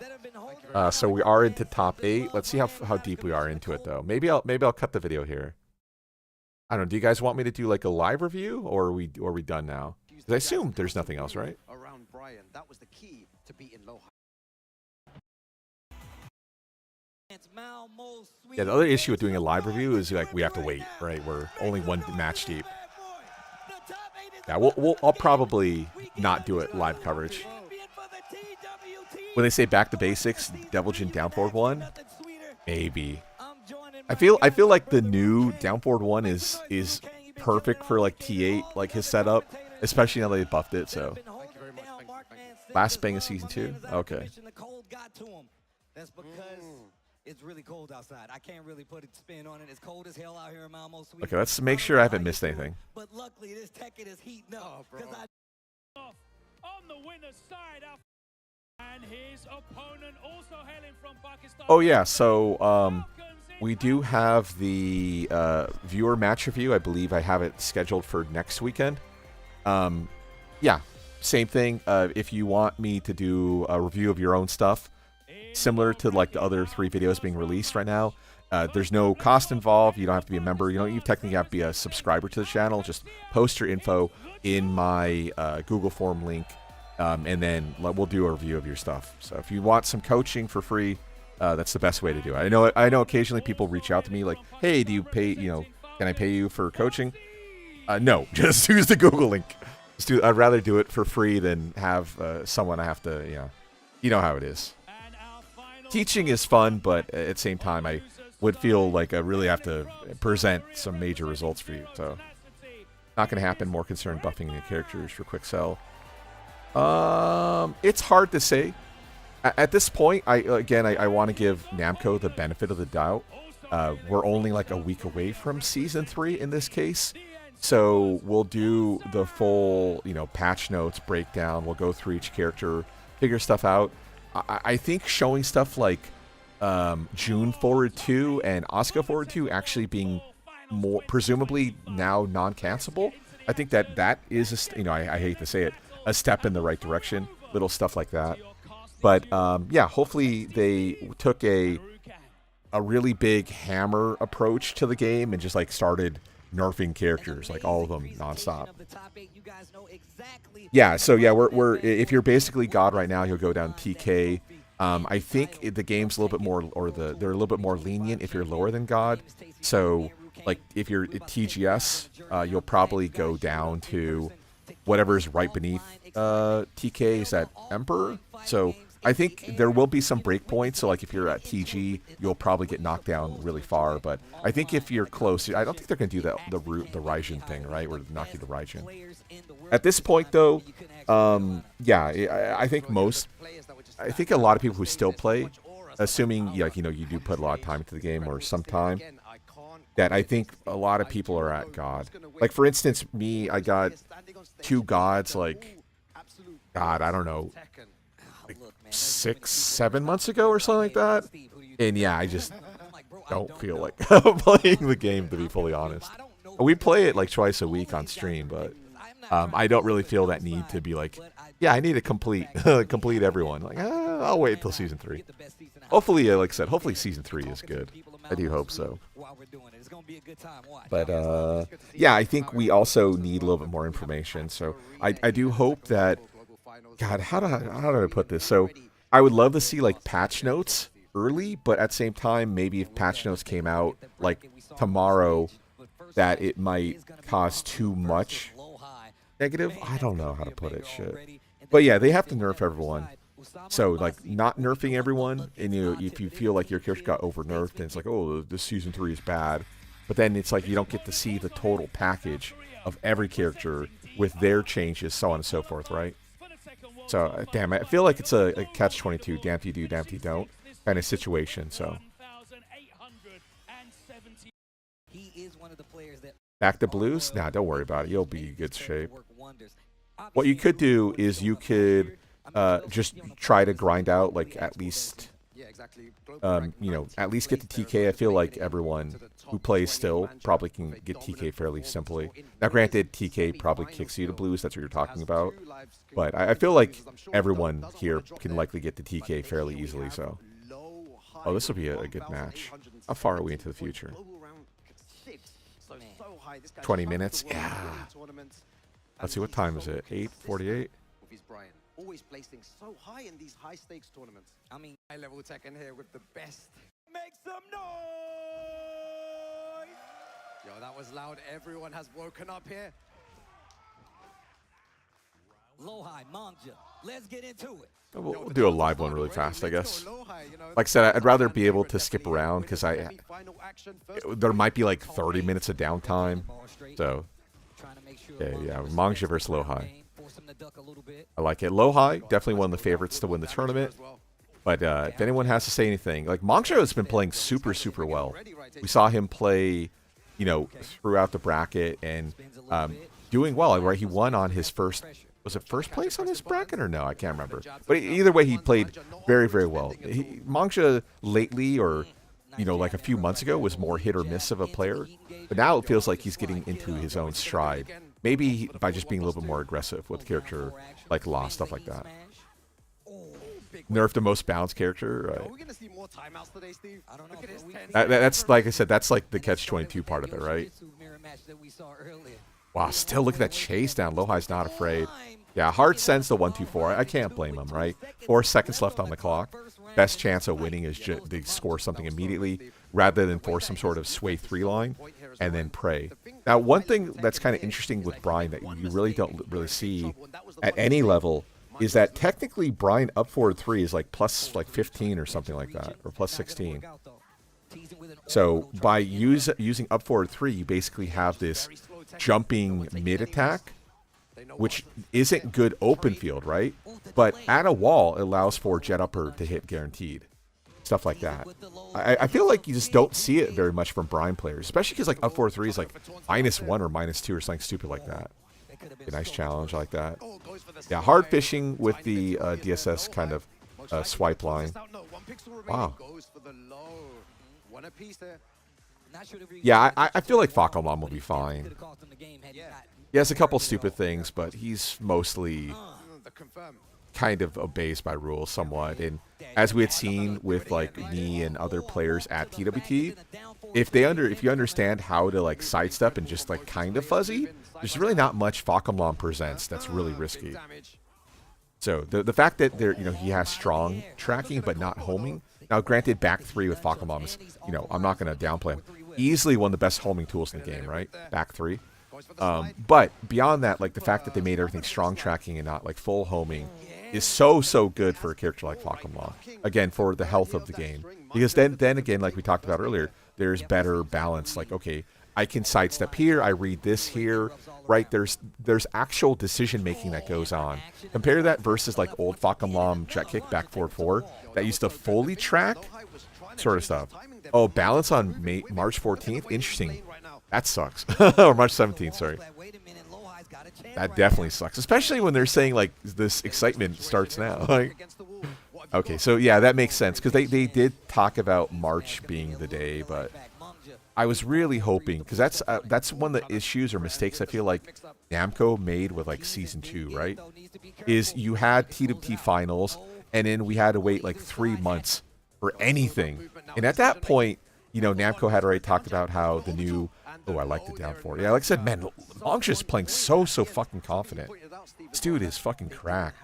So we are into top 8. Let's see how deep we are into it, though. Maybe I'll cut the video here. I don't know. Do you guys want me to do like a live review, or are we done now? Because I assume there's nothing else, right? Yeah, the other issue with doing a live review is like we have to wait, right? We're only 1 match deep. Yeah, I'll probably not do it live coverage. When they say back to basics, Devil Jin down forward 1, maybe. I feel like the new down forward 1 is perfect for like T8, like his setup, especially now that they buffed it. So last bang of season 2. Okay.
That's because it's really cold outside. I can't really put a spin on it. It's cold as hell out here in Malmo, Sweden.
Okay, let's make sure I haven't missed anything.
But luckily, this Tekken is heating up.
On the winner's side,
Oh yeah, so we do have the viewer match review. I believe I have it scheduled for next weekend. Yeah, same thing. If you want me to do a review of your own stuff, similar to like the other 3 videos being released right now, there's no cost involved. You don't have to be a member. You don't even technically have to be a subscriber to the channel. Just post your info in my Google form link, and then we'll do a review of your stuff. So if you want some coaching for free, that's the best way to do it. I know occasionally people reach out to me like, hey, do you pay, can I pay you for coaching? No, just use the Google link. I'd rather do it for free than have someone I have to, you know how it is. Teaching is fun, but at the same time, I would feel like I really have to present some major results for you. So, not going to happen. More concerned buffing the characters for quick sell. It's hard to say. At this point, I want to give Namco the benefit of the doubt. We're only like a week away from Season 3 in this case. So we'll do the full, patch notes breakdown. We'll go through each character, figure stuff out. I think showing stuff like June Forward 2 and Asuka Forward 2 actually being more, presumably now non-cancelable, I think that is, I hate to say it, a step in the right direction. Little stuff like that. But, yeah, hopefully they took a really big hammer approach to the game and just, like, started nerfing characters, like all of them nonstop. Yeah, so yeah, we're if you're basically God right now, you'll go down TK. I think the game's a little bit more, or they're a little bit more lenient if you're lower than God. So like if you're at TGS, you'll probably go down to whatever's right beneath TK. Is that Emperor? So I think there will be some breakpoints. So like if you're at TG, you'll probably get knocked down really far. But I think if you're close, I don't think they're going to do the Raijin thing, right? Where they knock you to Raijin. At this point, though, yeah, I think a lot of people who still play, assuming you do put a lot of time into the game or some time, that I think a lot of people are at God. Like for instance, me, I got 2 gods like, God, I don't know, like 6-7 months ago or something like that. And yeah, I just don't feel like playing the game, to be fully honest. We play it like twice a week on stream, but I don't really feel that need to be like, yeah, I need to complete everyone. Like, I'll wait till Season 3. Hopefully, like I said, hopefully Season 3 is good. I do hope so. But, yeah, I think we also need a little bit more information. So I do hope that, God, how do I put this? So I would love to see, like, patch notes early, but at the same time, maybe if patch notes came out, like, tomorrow, that it might cause too much negative. I don't know how to put it. Shit. But yeah, they have to nerf everyone. So like not nerfing everyone, and if you feel like your character got over nerfed, and it's like, oh, this Season 3 is bad, but then it's like you don't get to see the total package of every character with their changes, so on and so forth, right? So damn, I feel like it's a catch-22, damn if you do, damn if you don't kind of situation. So back to blues? Nah, don't worry about it. You'll be in good shape. What you could do is you could just try to grind out, like, at least, at least get the TK. I feel like everyone who plays still probably can get TK fairly simply. Now, granted, TK probably kicks you to blues. That's what you're talking about. But I feel like everyone here can likely get the TK fairly easily, so. Oh, this will be a good match. How far are we into the future? 20 minutes? Yeah. Let's see, what time is it? 8:48?
Always placing so high in these high stakes tournaments. I mean, high level Tekken here with the best. Make some noise! Yo, that was loud. Everyone has woken up here.
Low high, Mangja. Let's get into it.
We'll do a live one really fast, I guess. Like I said, I'd rather be able to skip around because there might be like 30 minutes of downtime. So, yeah, Mangja versus Low High. I like it. Low High, definitely one of the favorites to win the tournament. But if anyone has to say anything, like Mangja has been playing super, super well. We saw him play, throughout the bracket and doing well. Right, he won on his first, was it first place on this bracket or no? I can't remember. But either way, he played very, very well. Mangja lately, or like a few months ago, was more hit or miss of a player. But now it feels like he's getting into his own stride. Maybe by just being a little bit more aggressive with character like Law, stuff like that. Nerfed the most balanced character. Right?
Are we gonna see more timeouts today, Steve? I don't know. Look at this 10.
That's like I said. That's like the catch-22 part of it, right? Wow, still look at that chase down. Lohai's not afraid. Yeah, hard sends the 1-2-4. I can't blame him, right? 4 seconds left on the clock. Best chance of winning is they score something immediately rather than force some sort of sway 3 line and then pray. Now, one thing that's kind of interesting with Brian that you really don't really see at any level is that technically Brian up forward 3 is like plus 15 or something like that, or plus 16. So by using up forward 3, you basically have this jumping mid attack, which isn't good open field, right? But at a wall, it allows for jet upper to hit guaranteed. Stuff like that. I feel like you just don't see it very much from Brian players, especially because like up forward 3 is like -1 or -2 or something stupid like that. A nice challenge like that. Yeah, hard fishing with the DSS kind of swipe line. Wow. Yeah, I feel like Fakamon will be fine. He has a couple stupid things, but he's mostly kind of obeys by rules somewhat. And as we had seen with like me and other players at TWT, if you understand how to like sidestep and just like kind of fuzzy, there's really not much Fakamon presents that's really risky. So the fact that he has strong tracking but not homing. Now, granted, back 3 with Fakamon is, I'm not going to downplay him. Easily one of the best homing tools in the game, right? Back 3. But beyond that, like the fact that they made everything strong tracking and not like full homing is so good for a character like Fakamon. Again, for the health of the game. Because then again, like we talked about earlier, there's better balance. Like, okay, I can sidestep here, I read this here, right? There's actual decision making that goes on. Compare that versus like old Fakamon jet kick back 4-4 that used to fully track, sort of stuff. Oh, balance on March 14th? Interesting. That sucks. Or March 17th, sorry. That definitely sucks. Especially when they're saying like this excitement starts now. Like, okay, so yeah, that makes sense. Because they did talk about March being the day, but I was really hoping, because that's one of the issues or mistakes I feel like Namco made with like Season 2, right? Is you had TWT finals, and then we had to wait like 3 months for anything. And at that point, Namco had already talked about how the new... Oh, I like the down 4. Yeah, like I said, man, Longshot is playing so fucking confident. This dude is fucking cracked.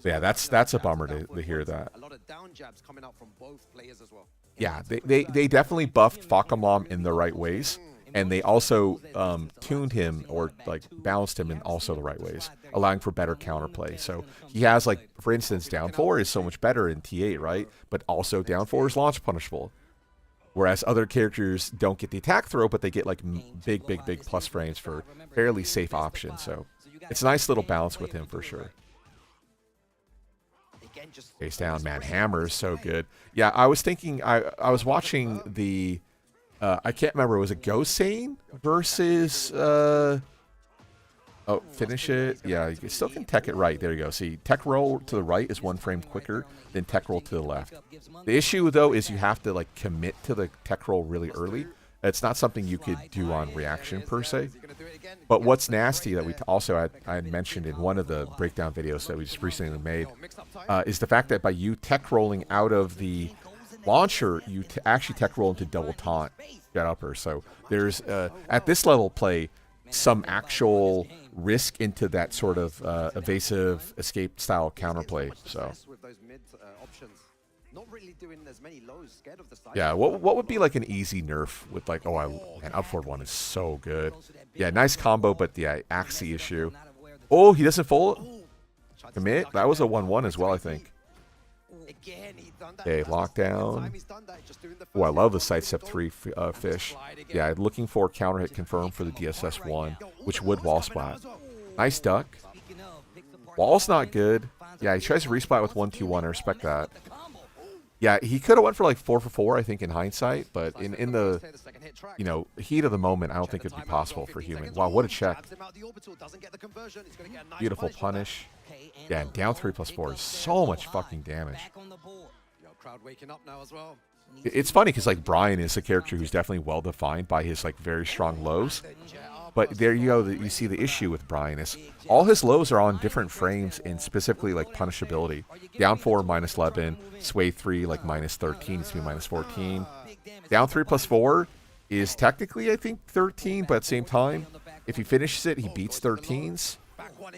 Yeah, that's a bummer to hear that. Yeah, they definitely buffed Fakamon in the right ways, and they also tuned him or like balanced him in also the right ways, allowing for better counterplay. So he has like, for instance, down 4 is so much better in T8, right? But also down 4 is launch punishable. Whereas other characters don't get the attack throw, but they get like big plus frames for fairly safe options. So it's a nice little balance with him for sure. Face down, man. Hammer is so good. Yeah, I was thinking, I was watching the, I can't remember, was it Ghost Sane versus, oh, finish it. Yeah, you still can tech it right. There you go. See, tech roll to the right is 1 frame quicker than tech roll to the left. The issue, though, is you have to like commit to the tech roll really early. It's not something you could do on reaction, per se. But what's nasty that we also I had mentioned in one of the breakdown videos that we just recently made is the fact that by you tech rolling out of the launcher, you actually tech roll into double taunt jet upper. So there's, at this level play, some actual risk into that sort of evasive escape style counterplay. So yeah, what would be like an easy nerf with like, oh, man, up forward 1 is so good. Yeah, nice combo, but yeah, Axie issue. Oh, he doesn't full commit. That was a 1-1 as well, I think. Okay, lockdown. Oh, I love the sidestep 3 fish. Yeah, looking for counter hit confirmed for the DSS 1, which would wall splat. Nice duck. Wall's not good. Yeah, he tries to resplat with 1-2-1. I respect that. Yeah, he could have went for like 4 for 4, I think, in hindsight, but in the, you know, heat of the moment, I don't think it'd be possible for human. Wow, what a check. Beautiful punish. Yeah, and down 3+4 is so much fucking damage. It's funny because like Brian is a character who's definitely well defined by his like very strong lows. But there you go. You see the issue with Brian is all his lows are on different frames and specifically like punishability. Down 4 -11, sway 3 like -13, it's to be -14. Down 3+4 is technically I think 13, but at the same time, if he finishes it, he beats 13s.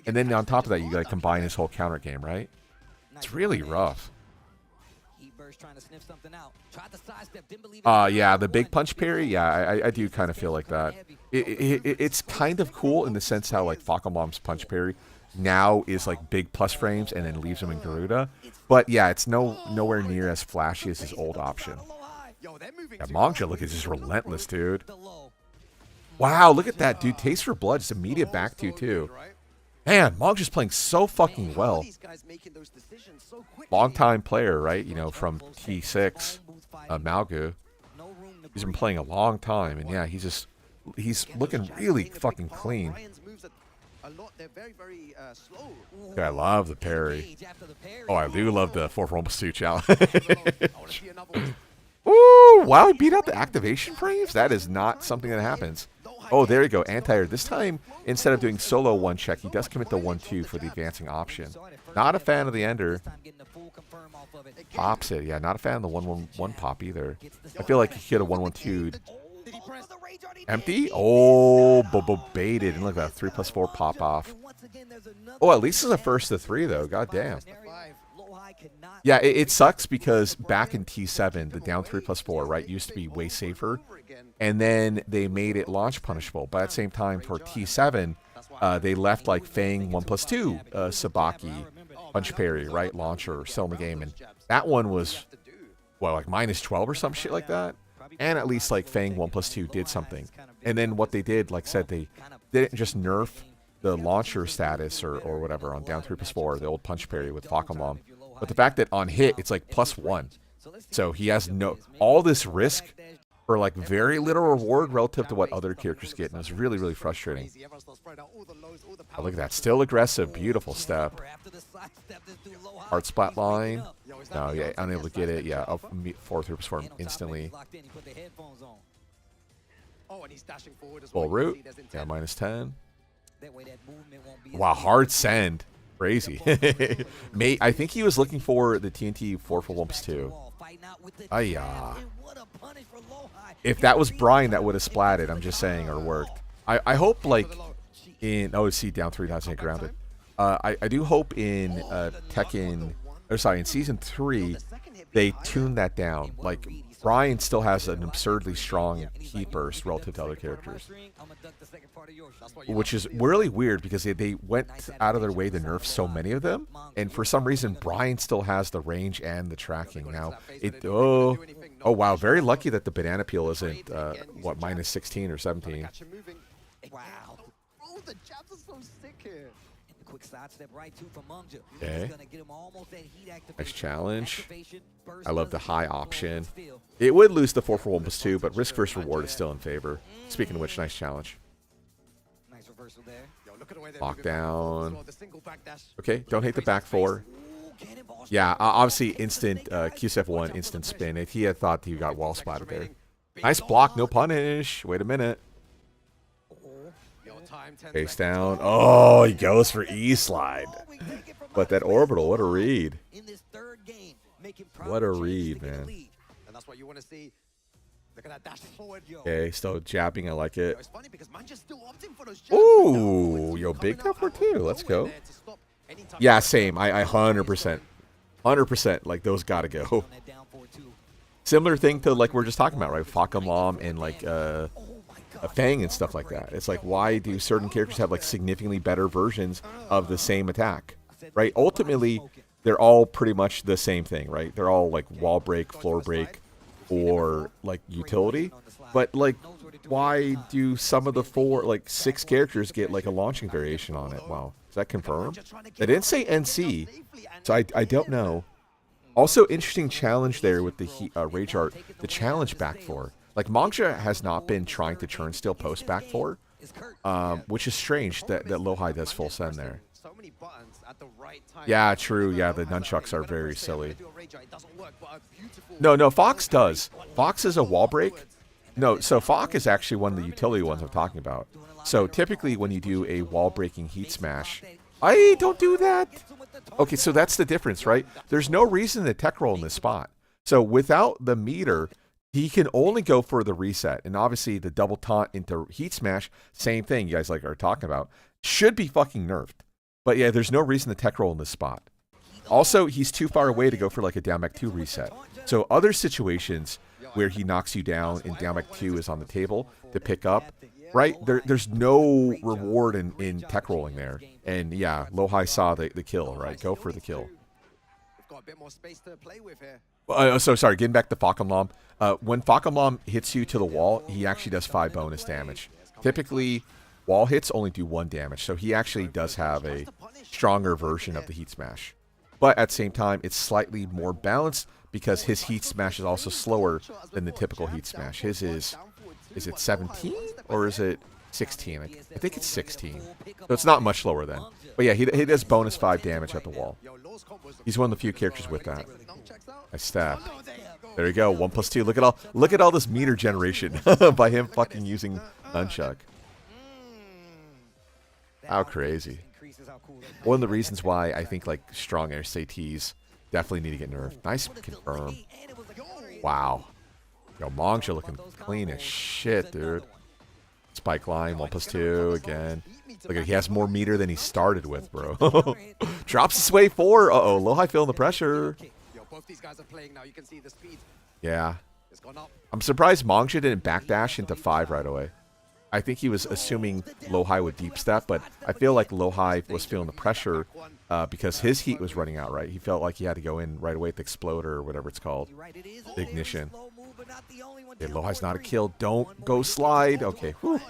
And then on top of that, you gotta combine his whole counter game, right? It's really rough. Yeah, the big punch parry, yeah, I do kind of feel like that. It's kind of cool in the sense how like Fakamom's punch parry now is like big plus frames and then leaves him in Garuda. But yeah, it's nowhere near as flashy as his old option. Yeah, Mongja, look, is just relentless, dude. Wow, look at that, dude. Taste for blood, just immediate back to too. Man, Mongja's playing so fucking well. Long-time player, right? You know, from T6, Malgu. He's been playing a long time, and yeah, he's looking really fucking clean. Yeah, I love the parry. Oh, I do love the 4 for almost 2 challenge. Ooh, wow, he beat out the activation frames? That is not something that happens. Oh, there you go, anti-air. This time, instead of doing solo 1 check, he does commit the 1-2 for the advancing option. Not a fan of the ender. Pops it. Yeah, not a fan of the 1-1-1 pop either. I feel like he could have 1-1-2'd. Empty? Oh, baited. And look at that 3+4 pop off. Oh, at least it's a first to 3, though. God damn. Yeah, it sucks because back in T7, the down 3+4, right, used to be way safer. And then they made it launch punishable. But at the same time, for T7, they left like Fang 1+2 Sabaki punch parry, right, launcher still in the game. And that one was, well, like -12 or some shit like that. And at least like Fang 1+2 did something. And then what they did, like I said, they didn't just nerf the launcher status or whatever on down 3+4, the old punch parry with Fakamom. But the fact that on hit, it's like +1. So he has all this risk for like very little reward relative to what other characters get. And it was really, really frustrating. Oh, look at that. Still aggressive. Beautiful step. Heart splat line. No, yeah, unable to get it. Yeah, up 4 3+4 instantly. Full root. Yeah, -10. Wow, hard send. Crazy. Mate, I think he was looking for the TNT 4 for 1+2. If that was Brian, that would have splatted, I'm just saying, or worked. I hope, like, in... Oh, see, down 3, not saying grounded. I do hope in Tekken... Or, sorry, in Season 3, they tune that down. Like, Brian still has an absurdly strong heat burst relative to other characters. Which is really weird because they went out of their way to nerf so many of them. And for some reason, Brian still has the range and the tracking. Now, oh, wow, very lucky that the banana peel isn't, what, -16 or 17.
Wow. Oh, the jabs are so sick here.
Okay. Nice challenge. I love the high option. It would lose the 4 for 1+2, but risk versus reward is still in favor. Speaking of which, nice challenge. Lockdown. Okay, don't hate the back 4. Yeah, obviously instant QCF1, instant spin. If he had thought he got wall splatted there. Nice block, no punish. Wait a minute. Face down. Oh, he goes for E-slide. But that orbital, what a read. What a read, man. Okay, still jabbing, I like it. Ooh, yo, big tougher too. Let's go. Yeah, same. I 100%. 100%, like, those gotta go. Similar thing to, like, we're just talking about, right? Fakamom and, like, a Fang and stuff like that. It's like, why do certain characters have like significantly better versions of the same attack, right? Ultimately, they're all pretty much the same thing, right? They're all like wall break, floor break, or like utility. But like, why do some of the 6 characters get like a launching variation on it? Wow, is that confirmed? They didn't say NC, so I don't know. Also, interesting challenge there with the Rage Art, the challenge back four. Like, Mangja has not been trying to turn still post back four, which is strange that Lo-Hi does full send there. Yeah, true. Yeah, the nunchucks are very silly. No, Fox does. Fox is a wall break. No, so Fox is actually one of the utility ones I'm talking about. So typically when you do a wall breaking heat smash, don't do that. Okay, so that's the difference, right? There's no reason to tech roll in this spot. So without the meter, he can only go for the reset. And obviously the double taunt into heat smash, same thing you guys like are talking about, should be fucking nerfed. But yeah, there's no reason to tech roll in this spot. Also, he's too far away to go for like a down back 2 reset. So other situations where he knocks you down and down back 2 is on the table to pick up, right? There's no reward in tech rolling there. And yeah, Lo-Hi saw the kill, right? Go for the kill. So sorry, getting back to Fakamlam. When Fakamlam hits you to the wall, he actually does 5 bonus damage. Typically, wall hits only do 1 damage, so he actually does have a stronger version of the heat smash. But at the same time, it's slightly more balanced because his heat smash is also slower than the typical heat smash. His is it 17 or is it 16? I think it's 16. So it's not much lower then. But yeah, he does bonus 5 damage at the wall. He's one of the few characters with that. I stab. There you go, 1+2. Look at all this meter generation by him fucking using nunchuck. How crazy. One of the reasons why I think like strong SATs definitely need to get nerfed. Nice confirm. Wow. Yo, Mangja looking clean as shit, dude. Spike line, 1+2 again. Look, he has more meter than he started with, bro. Drops the sway 4. Uh-oh, Lo-Hi feeling the pressure. Yeah. I'm surprised Mangja didn't backdash into 5 right away. I think he was assuming Lo-Hi would deep step, but I feel like Lo-Hi was feeling the pressure because his heat was running out, right? He felt like he had to go in right away with the exploder or whatever it's called. The ignition. Okay, Lo-Hi's not a kill. Don't go slide. Okay. Whew.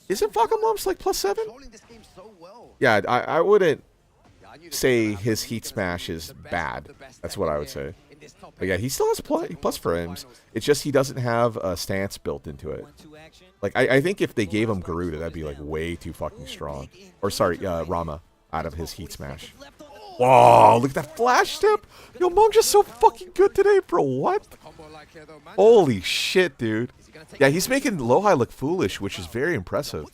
Isn't Fakamlam's like +7? Yeah, I wouldn't say his heat smash is bad. That's what I would say. But yeah, he still has plus frames. It's just he doesn't have a stance built into it. Like, I think if they gave him Garuda, that'd be like way too fucking strong. Or sorry, Rama out of his heat smash. Whoa, look at that flash step. Yo, Mangja's so fucking good today, bro. What? Holy shit, dude. Yeah, he's making Lo-Hi look foolish, which is very impressive.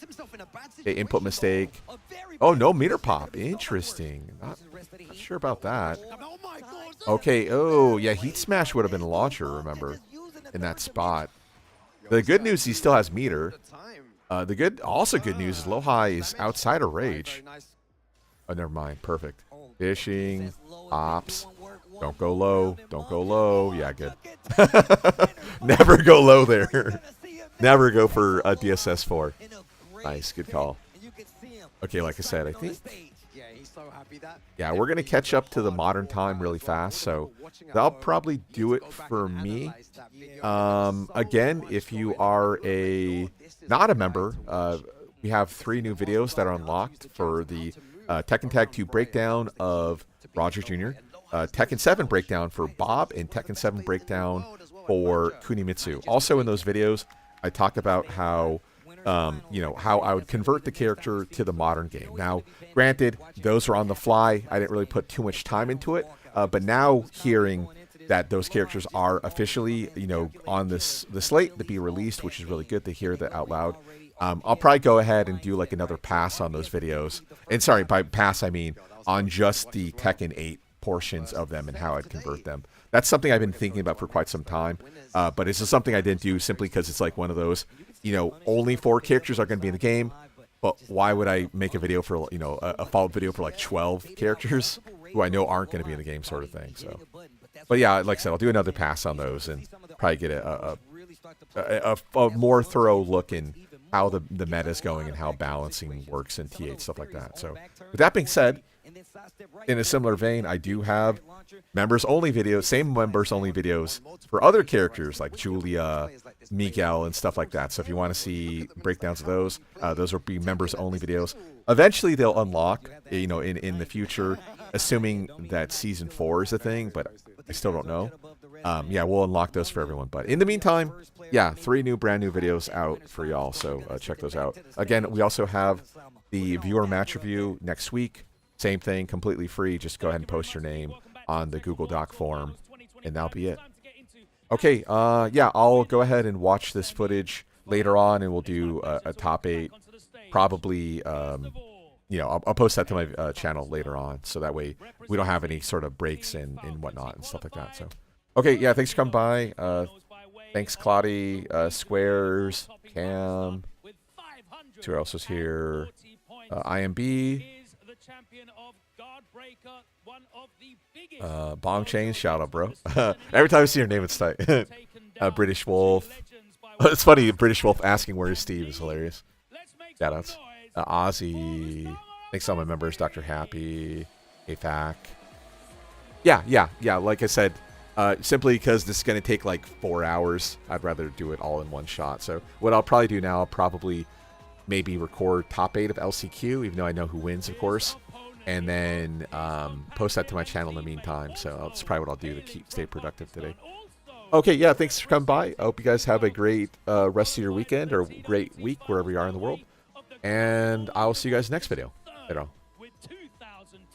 Okay, input mistake. Oh, no meter pop. Interesting. Not sure about that. Okay, oh, yeah, heat smash would have been a launcher, remember, in that spot. The good news, he still has meter. Also good news is Lo-Hi is outside of rage. Oh, never mind. Perfect. Fishing, ops. Don't go low. Don't go low. Yeah, good. Never go low there. Never go for a DSS 4. Nice, good call. Okay, like I said, I think... Yeah, we're going to catch up to the modern time really fast, so that'll probably do it for me. Again, if you are not a member, we have 3 new videos that are unlocked for the Tekken Tag 2 breakdown of Roger Jr., Tekken 7 breakdown for Bob, and Tekken 7 breakdown for Kunimitsu. Also in those videos, I talk about how how I would convert the character to the modern game. Now, granted, those are on the fly. I didn't really put too much time into it, but now hearing that those characters are officially, on the slate to be released, which is really good to hear that out loud. I'll probably go ahead and do like another pass on those videos. And sorry, by pass I mean on just the Tekken 8 portions of them and how I'd convert them. That's something I've been thinking about for quite some time, but it's just something I didn't do simply because it's like one of those, only 4 characters are going to be in the game, but why would I make a video for, a follow-up video for like 12 characters who I know aren't going to be in the game sort of thing. So, but yeah, like I said, I'll do another pass on those and probably get a more thorough look in how the meta is going and how balancing works in T8, stuff like that. So with that being said, in a similar vein, I do have members-only videos, same members-only videos for other characters like Julia, Miguel, and stuff like that. So if you want to see breakdowns of those will be members-only videos. Eventually, they'll unlock, you know, in the future, assuming that Season 4 is a thing, but I still don't know. Yeah, we'll unlock those for everyone. But in the meantime, yeah, 3 brand new videos out for y'all, so check those out. Again, we also have the viewer match review next week. Same thing, completely free. Just go ahead and post your name on the Google Doc form, and that'll be it. Okay, yeah, I'll go ahead and watch this footage later on, and we'll do a top 8. Probably, you know, I'll post that to my channel later on, so that way we don't have any sort of breaks and whatnot and stuff like that. So, okay, yeah, thanks for coming by. Thanks, Claudie, Squares, Cam. Who else was here? IMB. Bomb Chain, shout out, bro. Every time I see your name, it's tight. British Wolf. It's funny, British Wolf asking where is Steve is hilarious. Shout outs. Ozzy. Thanks to all my members. Dr. Happy. AFAC. Yeah. Like I said, simply because this is going to take like 4 hours, I'd rather do it all in one shot. So what I'll probably do now, I'll probably maybe record top 8 of LCQ, even though I know who wins, of course. And then post that to my channel in the meantime. So that's probably what I'll do to stay productive today. Okay, yeah, thanks for coming by. I hope you guys have a great rest of your weekend or great week wherever you are in the world. And I'll see you guys next video. Later on.